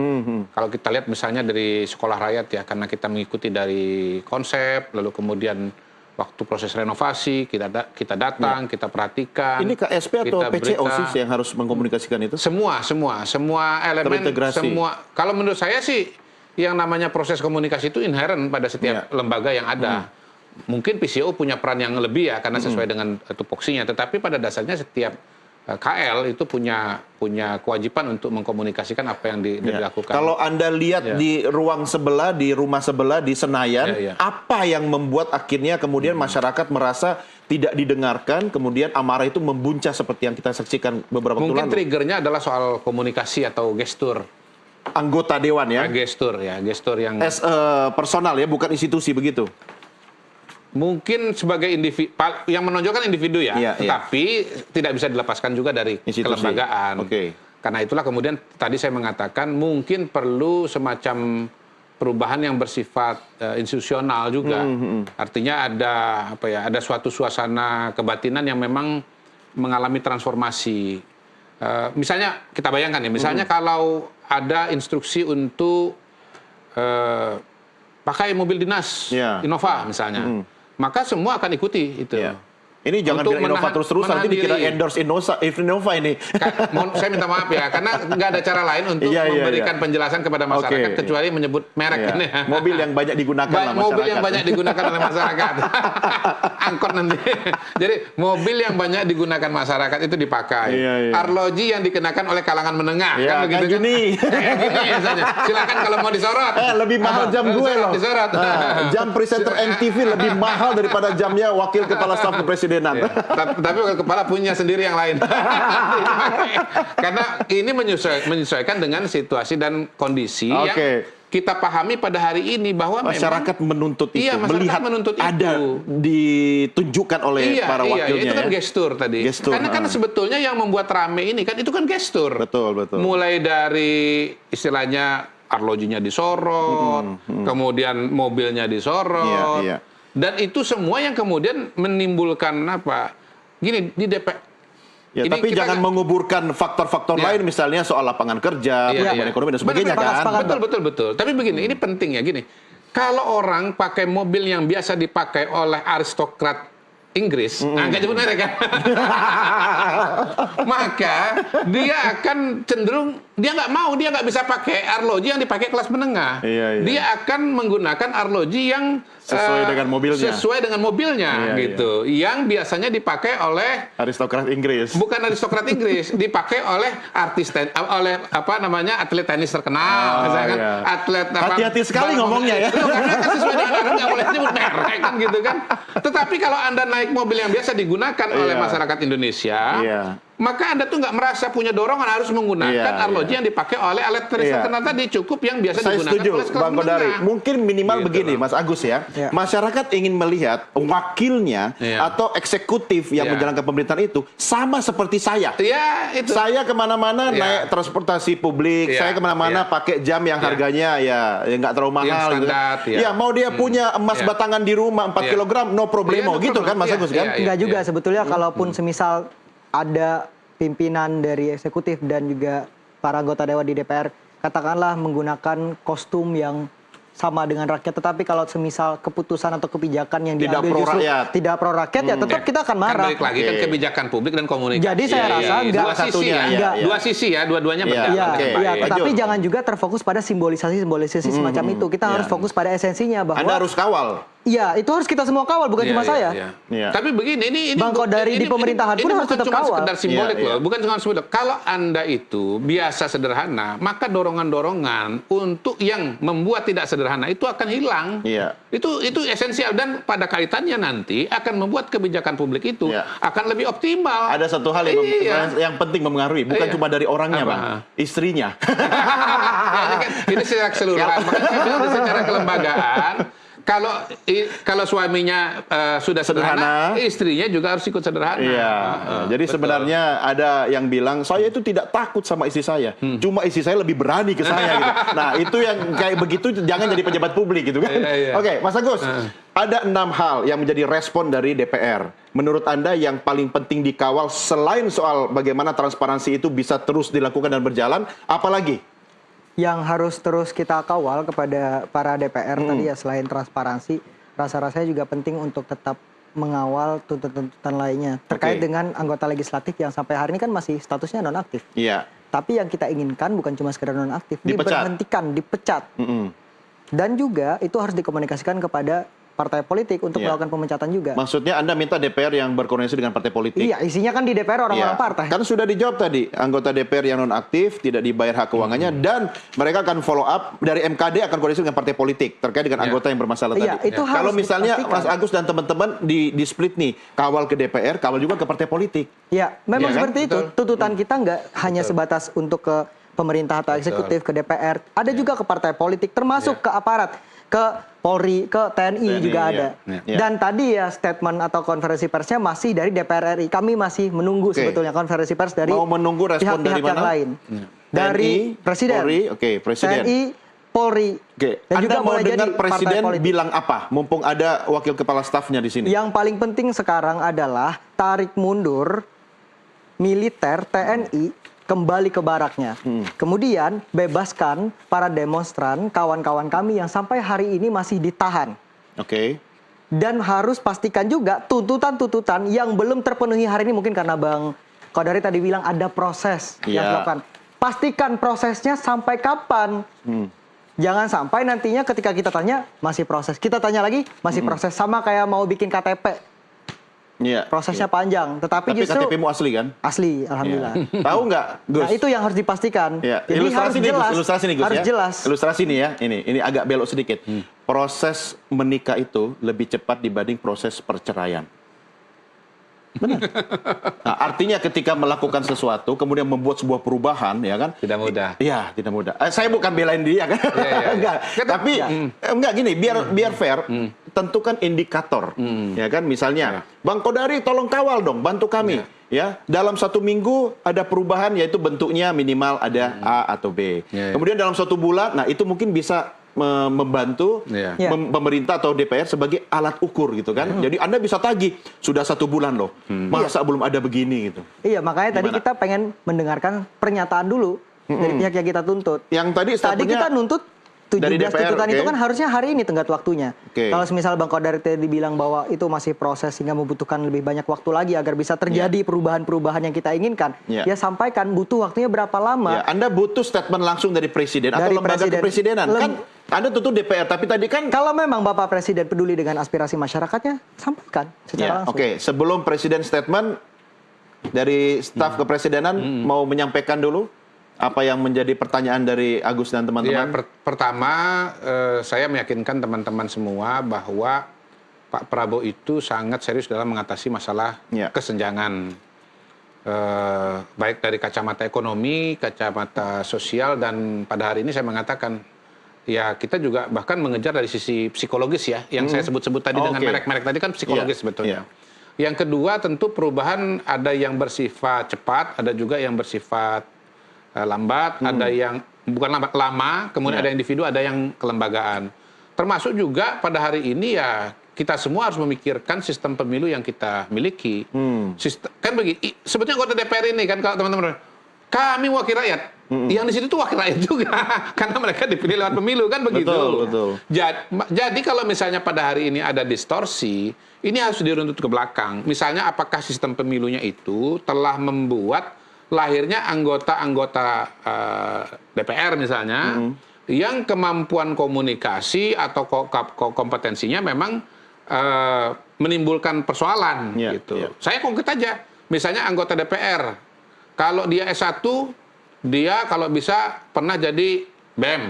Kalau kita lihat misalnya dari sekolah rakyat ya, karena kita mengikuti dari konsep, lalu kemudian waktu proses renovasi kita datang, kita perhatikan.
Ini KSP atau PCO sih yang harus mengkomunikasikan itu?
Semua elemen, semua. Kalau menurut saya sih yang namanya proses komunikasi itu inherent pada setiap lembaga yang ada. Mungkin PCO punya peran yang lebih ya karena sesuai dengan tupoksinya, tetapi pada dasarnya setiap KL itu punya kewajiban untuk mengkomunikasikan apa yang dilakukan.
Kalau Anda lihat di ruang sebelah, di rumah sebelah, di Senayan, apa yang membuat akhirnya kemudian masyarakat merasa tidak didengarkan, kemudian amarah itu membuncah seperti yang kita saksikan beberapa waktu lalu?
Mungkin triggernya adalah soal komunikasi atau gestur.
Anggota dewan ya?
Gestur yang...
personal ya, bukan institusi begitu?
Mungkin sebagai individu, yang menonjolkan individu ya, tetapi tidak bisa dilepaskan juga dari kelembagaan. Karena itulah kemudian tadi saya mengatakan mungkin perlu semacam perubahan yang bersifat institusional juga. Artinya ada suatu suasana kebatinan yang memang mengalami transformasi. Misalnya kita bayangkan ya, misalnya kalau ada instruksi untuk pakai mobil dinas Innova misalnya. Maka semua akan ikuti itu.
Ini jangan bilang Innova terus-terus, nanti dikira endorse Innova ini.
Saya minta maaf ya, karena nggak ada cara lain untuk memberikan penjelasan kepada masyarakat kecuali menyebut merek ini.
Mobil yang banyak digunakan oleh masyarakat.
Mobil yang banyak digunakan oleh masyarakat. Angkot nanti. Jadi mobil yang banyak digunakan masyarakat itu dipakai. Arloji yang dikenakan oleh kalangan menengah.
Kan begitu kan?
Kayak gini misalnya. Silakan kalau mau disorot.
Lebih mahal jam gue loh.
Disorot.
Jam presenter MTV lebih mahal daripada jamnya wakil kepala staf kepresidenan.
Tapi kepala punya sendiri yang lain. Karena ini menyesuaikan dengan situasi dan kondisi yang kita pahami pada hari ini bahwa
masyarakat menuntut itu, melihat
menuntut
ada ditunjukkan oleh para wakilnya.
Itu kan gestur tadi. Karena kan sebetulnya yang membuat rame ini kan itu kan gestur.
Betul.
Mulai dari istilahnya arlojinya disorot, kemudian mobilnya disorot. Dan itu semua yang kemudian menimbulkan gini di DPR.
Tapi jangan menguburkan faktor-faktor lain, misalnya soal lapangan kerja, pertumbuhan ekonomi dan sebagainya kan.
Betul. Tapi begini, ini penting ya gini. Kalau orang pakai mobil yang biasa dipakai oleh aristokrat Inggris, nggak nyebut merek kan? Maka dia akan cenderung, dia nggak bisa pakai arloji yang dipakai kelas menengah. Dia akan menggunakan arloji yang sesuai dengan mobilnya gitu. Yang biasanya dipakai oleh
aristokrat Inggris.
Bukan aristokrat Inggris, dipakai oleh atlet tenis terkenal, misalkan atlet
hati-hati sekali ngomongnya ya.
Karena kan sesuai dengan nggak boleh nyebut merek kan gitu kan. Tetapi kalau Anda naik mobil yang biasa digunakan oleh masyarakat Indonesia, maka Anda tuh nggak merasa punya dorongan harus menggunakan arloji yang dipakai oleh alat terkenal tadi, cukup yang biasa digunakan oleh kelas
Bang Kodari.
menengah.
Mungkin minimal begini, Mas Agus ya. Masyarakat ingin melihat wakilnya atau eksekutif yang menjalankan pemerintahan itu sama seperti saya. Saya kemana-mana naik transportasi publik, saya kemana-mana pakai jam yang harganya nggak terlalu mahal.
Standar,
gitu. Mau dia punya emas batangan di rumah 4 kg, no problemo, gitu kan Mas Agus kan?
Enggak juga sebetulnya, kalaupun semisal ada pimpinan dari eksekutif dan juga para anggota dewan di DPR katakanlah menggunakan kostum yang sama dengan rakyat, tetapi kalau semisal keputusan atau kebijakan yang diambil justru tidak pro rakyat, ya tetap kita akan marah.
Kan balik lagi kan kebijakan publik dan komunikasi.
Jadi saya rasa
dua sisi ya, dua-duanya berjalan dengan baik.
Tetapi jangan juga terfokus pada simbolisasi semacam itu. Kita harus fokus pada esensinya bahwa
Anda harus kawal.
Iya, itu harus kita semua kawal, bukan
Iya,
cuma
iya,
saya.
iya.
Iya.
Tapi begini, ini
Bang Kodari di pemerintahan pun harus
bukan
tetap
cuma
kawal.
sekedar simbolik
Iya,
loh,
iya.
bukan cuma simbolik. Kalau Anda itu biasa sederhana, maka dorongan-dorongan untuk yang membuat tidak sederhana itu akan hilang.
Iya.
Itu esensial dan pada kaitannya nanti akan membuat kebijakan publik itu
Iya.
akan lebih optimal.
Ada satu hal yang penting mempengaruhi, bukan
Iya.
cuma dari orangnya,
Apa?
Bang, istrinya.
Ya, ini secara keseluruhan. Makanya saya bilang secara kelembagaan, kalau suaminya sudah sederhana, istrinya juga harus ikut sederhana.
Iya. Jadi
betul.
sebenarnya ada yang bilang saya itu tidak takut sama istri saya, cuma istri saya lebih berani ke saya. Gitu. Nah itu yang kayak begitu jangan jadi pejabat publik gitu kan.
Iya, iya.
Oke, Mas Agus, ada 6 hal yang menjadi respon dari DPR. Menurut Anda yang paling penting dikawal selain soal bagaimana transparansi itu bisa terus dilakukan dan berjalan, apalagi?
Yang harus terus kita kawal kepada para DPR tadi ya, selain transparansi, rasa-rasanya juga penting untuk tetap mengawal tuntutan-tuntutan lainnya terkait
Oke.
dengan anggota legislatif yang sampai hari ini kan masih statusnya nonaktif.
Iya.
Tapi yang kita inginkan bukan cuma sekedar nonaktif,
Dipecat.
diberhentikan, dipecat.
Mm-mm.
Dan juga itu harus dikomunikasikan kepada partai politik untuk
Iya.
melakukan pemecatan juga.
Maksudnya Anda minta DPR yang berkoordinasi dengan partai politik?
Iya, isinya kan di DPR orang-orang
Iya.
partai.
Kan sudah dijawab tadi, anggota DPR yang nonaktif tidak dibayar hak keuangannya dan mereka akan follow up dari MKD akan koordinasi dengan partai politik terkait dengan
Iya.
anggota yang bermasalah
Iya,
tadi.
itu harus
Kalau misalnya
dipastikan.
Mas Agus dan teman-teman di split nih, kawal ke DPR, kawal juga ke partai politik.
Ya, memang
Iya kan?
seperti itu.
Betul.
Tuntutan kita nggak hanya sebatas untuk ke pemerintah atau eksekutif, ke DPR. Ada juga ke partai politik, termasuk ke aparat, ke Polri, ke TNI juga
iya.
ada.
Iya.
Dan tadi ya statement atau konferensi persnya masih dari DPR RI. Kami masih menunggu
Oke.
sebetulnya konferensi pers dari
Mau menunggu respon
pihak-pihak
dari
yang
mana?
lain.
TNI,
Dari Presiden.
Polri, oke, Presiden.
TNI, Polri.
Oke,
Dan
Anda
juga
mau
boleh jadi
dengar
partai
Presiden
politik.
bilang apa? Mumpung ada wakil kepala stafnya di sini.
Yang paling penting sekarang adalah tarik mundur militer TNI kembali ke baraknya. Kemudian bebaskan para demonstran, kawan-kawan kami yang sampai hari ini masih ditahan.
Oke.
Dan harus pastikan juga tuntutan-tuntutan yang belum terpenuhi hari ini, mungkin karena Bang Kodari tadi bilang ada proses yang
Iya.
dilakukan. Pastikan prosesnya sampai kapan. Jangan sampai nantinya ketika kita tanya masih proses. Kita tanya lagi masih proses, sama kayak mau bikin KTP.
Iya.
Prosesnya panjang, tetapi
Tapi
justru
KTP-mu asli kan?
asli, alhamdulillah.
Iya. Tahu nggak, Gus?
Nah, itu yang harus dipastikan.
Ya,
Jadi
ilustrasi
harus
nih,
jelas,
Gus. Ilustrasi nih, Gus
harus
ya.
jelas.
Ilustrasi nih ya. Ini agak belok sedikit. Proses menikah itu lebih cepat dibanding proses perceraian. Benar. Nah, artinya ketika melakukan sesuatu, kemudian membuat sebuah perubahan, ya kan?
Tidak mudah.
Iya, tidak mudah. Saya bukan belain dia kan.
iya.
Enggak. Tapi enggak gini, biar fair, tentukan indikator. Ya kan, misalnya, Bang Kodari tolong kawal dong, bantu kami. Ya, dalam 1 minggu ada perubahan, yaitu bentuknya minimal ada A atau B.
Iya.
Kemudian dalam 1 bulan, nah itu mungkin bisa membantu
Iya.
Iya.
pemerintah atau DPR sebagai alat ukur gitu kan. Jadi Anda bisa tagih, sudah 1 bulan loh, masa belum ada begini gitu.
Iya, makanya tadi
Gimana?
kita pengen mendengarkan pernyataan dulu dari pihak yang kita tuntut.
Yang tadi
Tadi
statementnya
kita nuntut 17
dari DPR,
tuntutan itu
oke.
kan harusnya hari ini tenggat waktunya.
Oke.
Kalau misal Bang Kodari tadi bilang bahwa itu masih proses sehingga membutuhkan lebih banyak waktu lagi agar bisa terjadi perubahan-perubahan yang kita inginkan,
Iya.
ya sampaikan butuh waktunya berapa lama.
Ya, Anda butuh statement langsung dari presiden atau
Dari
lembaga
presiden.
kepresidenan. Kan Anda tutup DPR, tapi tadi kan
Kalau memang Bapak Presiden peduli dengan aspirasi masyarakatnya, sampaikan secara
ya,
langsung.
oke, sebelum presiden statement dari staf kepresidenan mau menyampaikan dulu apa yang menjadi pertanyaan dari Agus dan
Ya,
teman-teman.
pertama saya meyakinkan teman-teman semua bahwa Pak Prabowo itu sangat serius dalam mengatasi masalah
Ya.
kesenjangan. Baik dari kacamata ekonomi, kacamata sosial, dan pada hari ini saya mengatakan ya kita juga bahkan mengejar dari sisi psikologis ya, yang saya sebut-sebut tadi dengan
Oke.
merek-merek tadi kan psikologis
Iya,
sebetulnya.
iya.
Yang kedua tentu perubahan ada yang bersifat cepat, ada juga yang bersifat lambat, ada yang bukan lambat lama, kemudian ada individu, ada yang kelembagaan. Termasuk juga pada hari ini ya kita semua harus memikirkan sistem pemilu yang kita miliki. Kan begini, sebetulnya anggota DPR ini kan kalau teman-teman kami wakil rakyat, yang di situ tuh wakil rakyat juga, karena mereka dipilih lewat pemilu kan begitu.
Betul.
Jadi kalau misalnya pada hari ini ada distorsi, ini harus diruntut ke belakang. Misalnya apakah sistem pemilunya itu telah membuat lahirnya anggota-anggota DPR misalnya yang kemampuan komunikasi atau kompetensinya memang menimbulkan persoalan
Iya,
gitu.
iya.
Saya konkret aja, misalnya anggota DPR, kalau dia S1, dia kalau bisa pernah jadi BEM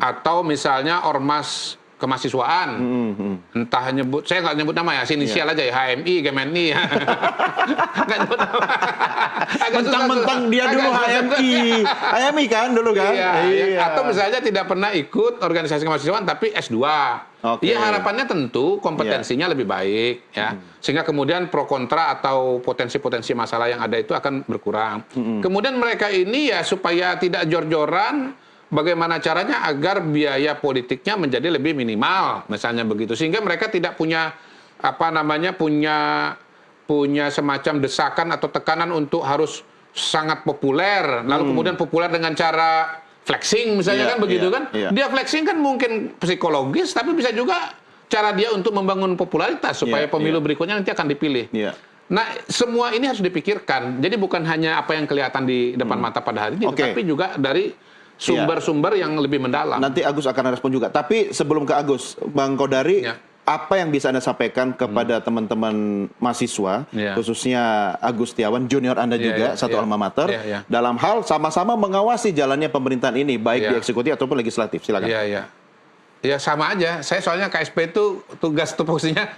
atau misalnya ormas kemahasiswaan, entah nyebut, saya nggak nyebut nama ya, inisial aja ya, HMI, GMNI, ya. Nggak nyebut nama. Agak susah,
Mentang-mentang dia dulu
agak susah.
HMI kan dulu kan?
Iya, atau misalnya tidak pernah ikut organisasi kemahasiswaan tapi S2.
Oke.
Ya harapannya tentu kompetensinya lebih baik ya. Sehingga kemudian pro kontra atau potensi-potensi masalah yang ada itu akan berkurang. Kemudian mereka ini ya supaya tidak jor-joran, bagaimana caranya agar biaya politiknya menjadi lebih minimal, misalnya begitu. Sehingga mereka tidak punya punya semacam desakan atau tekanan untuk harus sangat populer, lalu kemudian populer dengan cara flexing misalnya,
Iya,
kan begitu
iya,
kan.
iya.
Dia flexing kan mungkin psikologis, tapi bisa juga cara dia untuk membangun popularitas supaya
Iya,
pemilu
iya.
berikutnya nanti akan dipilih.
Iya.
Nah, semua ini harus dipikirkan. Jadi bukan hanya apa yang kelihatan di depan mata pada hari ini,
Oke.
tapi juga dari sumber-sumber yang lebih mendalam.
Nanti Agus akan respon juga. Tapi sebelum ke Agus, Bang Kodari,
Ya.
apa yang bisa Anda sampaikan kepada teman-teman mahasiswa,
Ya.
khususnya Agus Setiawan, junior Anda
Ya,
juga,
ya,
satu
ya.
alma mater,
Ya, ya.
dalam hal sama-sama mengawasi jalannya pemerintahan ini, baik
Ya.
di eksekutif ataupun legislatif. Silakan.
Iya, iya. Ya sama aja. Saya soalnya KSP itu tugas tupoksinya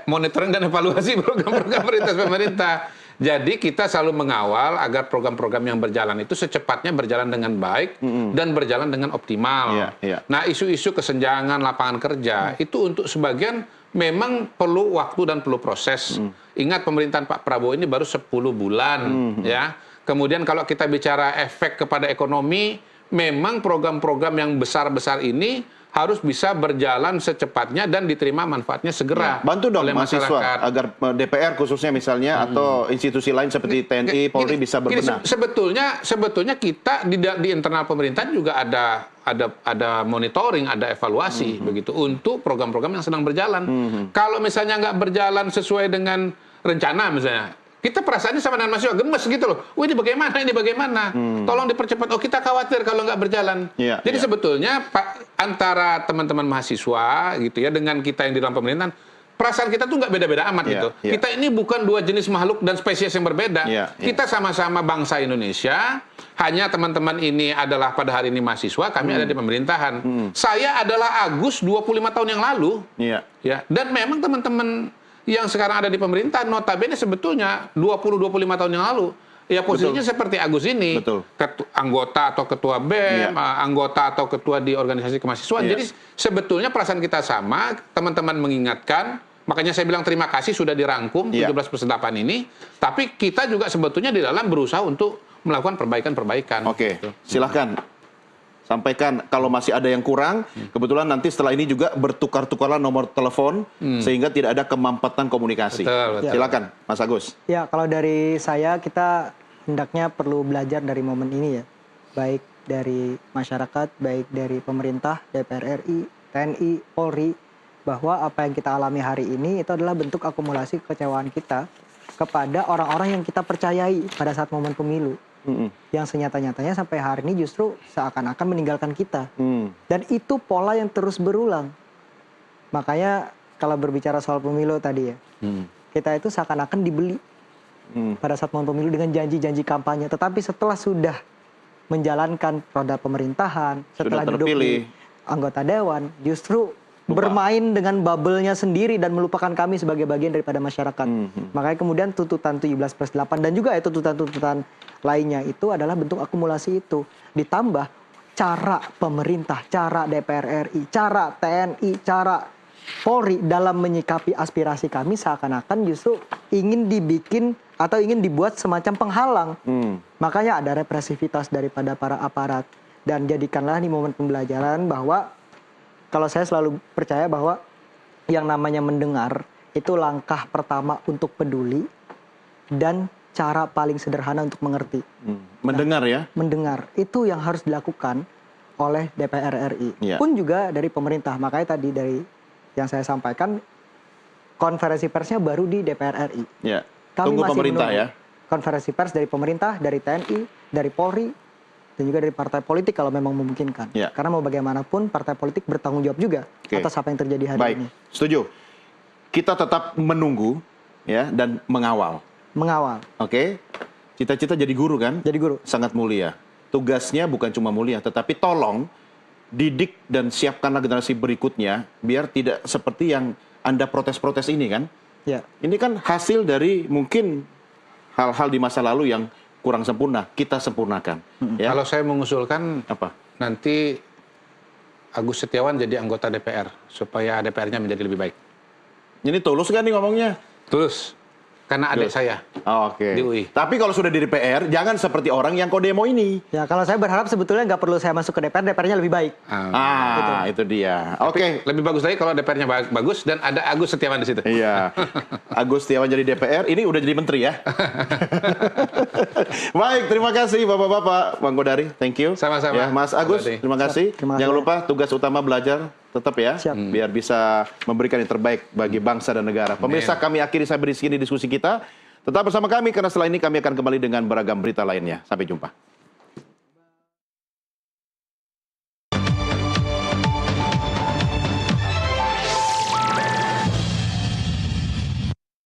monitoring dan evaluasi program-program pemerintah. Jadi kita selalu mengawal agar program-program yang berjalan itu secepatnya berjalan dengan baik dan berjalan dengan optimal.
Iya, iya.
Nah, isu-isu kesenjangan lapangan kerja itu untuk sebagian memang perlu waktu dan perlu proses. Ingat pemerintahan Pak Prabowo ini baru 10 bulan ya. Kemudian kalau kita bicara efek kepada ekonomi, memang program-program yang besar-besar ini harus bisa berjalan secepatnya dan diterima manfaatnya segera
Bantu dong
oleh
mahasiswa
masyarakat.
agar DPR khususnya misalnya atau institusi lain seperti TNI, Polri bisa berbenah.
Sebetulnya kita di internal pemerintahan juga ada monitoring, ada evaluasi begitu untuk program-program yang sedang berjalan. Kalau misalnya nggak berjalan sesuai dengan rencana misalnya, kita perasaannya sama dengan mahasiswa gemes gitu loh. Wah, ini bagaimana? Tolong dipercepat. Oh, kita khawatir kalau nggak berjalan.
Iya,
Jadi
iya.
sebetulnya antara teman-teman mahasiswa gitu ya dengan kita yang di dalam pemerintahan, perasaan kita tuh nggak beda-beda amat
Iya,
gitu.
iya.
Kita ini bukan dua jenis makhluk dan spesies yang berbeda.
Iya, iya.
Kita sama-sama bangsa Indonesia. Hanya teman-teman ini adalah pada hari ini mahasiswa, kami ada di pemerintahan. Saya adalah Agus 25 tahun yang lalu.
Iya.
Ya, dan memang teman-teman yang sekarang ada di pemerintahan notabene sebetulnya 20-25 tahun yang lalu ya posisinya seperti Agus ini.
Betul.
Anggota atau ketua BEM, anggota atau ketua di organisasi kemahasiswaan.
Iya.
Jadi sebetulnya perasaan kita sama, teman-teman mengingatkan, makanya saya bilang terima kasih sudah dirangkum
Iya.
17+8 ini, tapi kita juga sebetulnya di dalam berusaha untuk melakukan perbaikan-perbaikan.
Oke,
Gitu.
silahkan sampaikan kalau masih ada yang kurang. Kebetulan nanti setelah ini juga bertukar-tukarlah nomor telepon sehingga tidak ada kemampatan komunikasi.
Betul, betul.
Silakan, Mas Agus.
Ya, kalau dari saya, kita hendaknya perlu belajar dari momen ini ya. Baik dari masyarakat, baik dari pemerintah, DPR RI, TNI, Polri, bahwa apa yang kita alami hari ini itu adalah bentuk akumulasi kekecewaan kita kepada orang-orang yang kita percayai pada saat momen pemilu. Yang senyata-nyatanya sampai hari ini justru seakan-akan meninggalkan kita. Dan itu pola yang terus berulang. Makanya kalau berbicara soal pemilu tadi ya, kita itu seakan-akan dibeli pada saat momen pemilu dengan janji-janji kampanye. Tetapi setelah sudah menjalankan roda pemerintahan, setelah duduk
terpilih.
di anggota dewan, justru bermain dengan bubble-nya sendiri dan melupakan kami sebagai bagian daripada masyarakat. Makanya kemudian tuntutan 17+8 dan juga tuntutan-tuntutan lainnya itu adalah bentuk akumulasi itu. Ditambah cara pemerintah, cara DPR RI, cara TNI, cara Polri dalam menyikapi aspirasi kami seakan-akan justru ingin dibikin atau ingin dibuat semacam penghalang. Makanya ada represivitas daripada para aparat. Dan jadikanlah di momen pembelajaran bahwa kalau saya selalu percaya bahwa yang namanya mendengar itu langkah pertama untuk peduli dan cara paling sederhana untuk mengerti.
Mendengar ya.
Mendengar itu yang harus dilakukan oleh DPR RI.
Iya.
Pun juga dari pemerintah. Makanya tadi dari yang saya sampaikan, konferensi persnya baru di DPR RI.
Ya.
Kami
Tunggu
masih
pemerintah
menunggu
ya.
konferensi pers dari pemerintah, dari TNI, dari Polri, dan juga dari partai politik kalau memang memungkinkan.
Ya.
Karena mau bagaimanapun partai politik bertanggung jawab juga
Oke.
atas apa yang terjadi hari
Baik,
ini.
setuju. Kita tetap menunggu ya dan mengawal.
Mengawal.
Oke. Cita-cita jadi guru kan?
Jadi guru.
Sangat mulia. Tugasnya bukan cuma mulia, tetapi tolong didik dan siapkanlah generasi berikutnya biar tidak seperti yang Anda protes-protes ini kan.
Ya.
Ini kan hasil dari mungkin hal-hal di masa lalu yang kurang sempurna. Kita sempurnakan. Ya.
Kalau saya mengusulkan
Apa?
nanti Agus Setiawan jadi anggota DPR supaya DPR-nya menjadi lebih baik.
Ini tulus kan nih ngomongnya?
Tulus. Karena adik
Tulus.
saya.
Oke.
Di UI.
Tapi kalau sudah di DPR, jangan seperti orang yang kok demo ini.
Ya, kalau saya berharap sebetulnya nggak perlu saya masuk ke DPR, DPR-nya lebih baik.
Itu dia. Oke.
Lebih bagus lagi kalau DPR-nya bagus dan ada Agus Setiawan di situ.
Iya. Agus Setiawan jadi DPR, ini udah jadi menteri ya. Baik, terima kasih Bapak-bapak. Bang Kodari, thank you.
Sama-sama.
Ya, Mas Agus,
Kodari.
terima kasih.
Terima kasih.
Jangan lupa tugas utama belajar tetap ya.
Siap.
Biar bisa memberikan yang terbaik bagi bangsa dan negara. Pemirsa, kami akhiri sampai di sini diskusi kita. Tetap bersama kami karena setelah ini kami akan kembali dengan beragam berita lainnya. Sampai jumpa.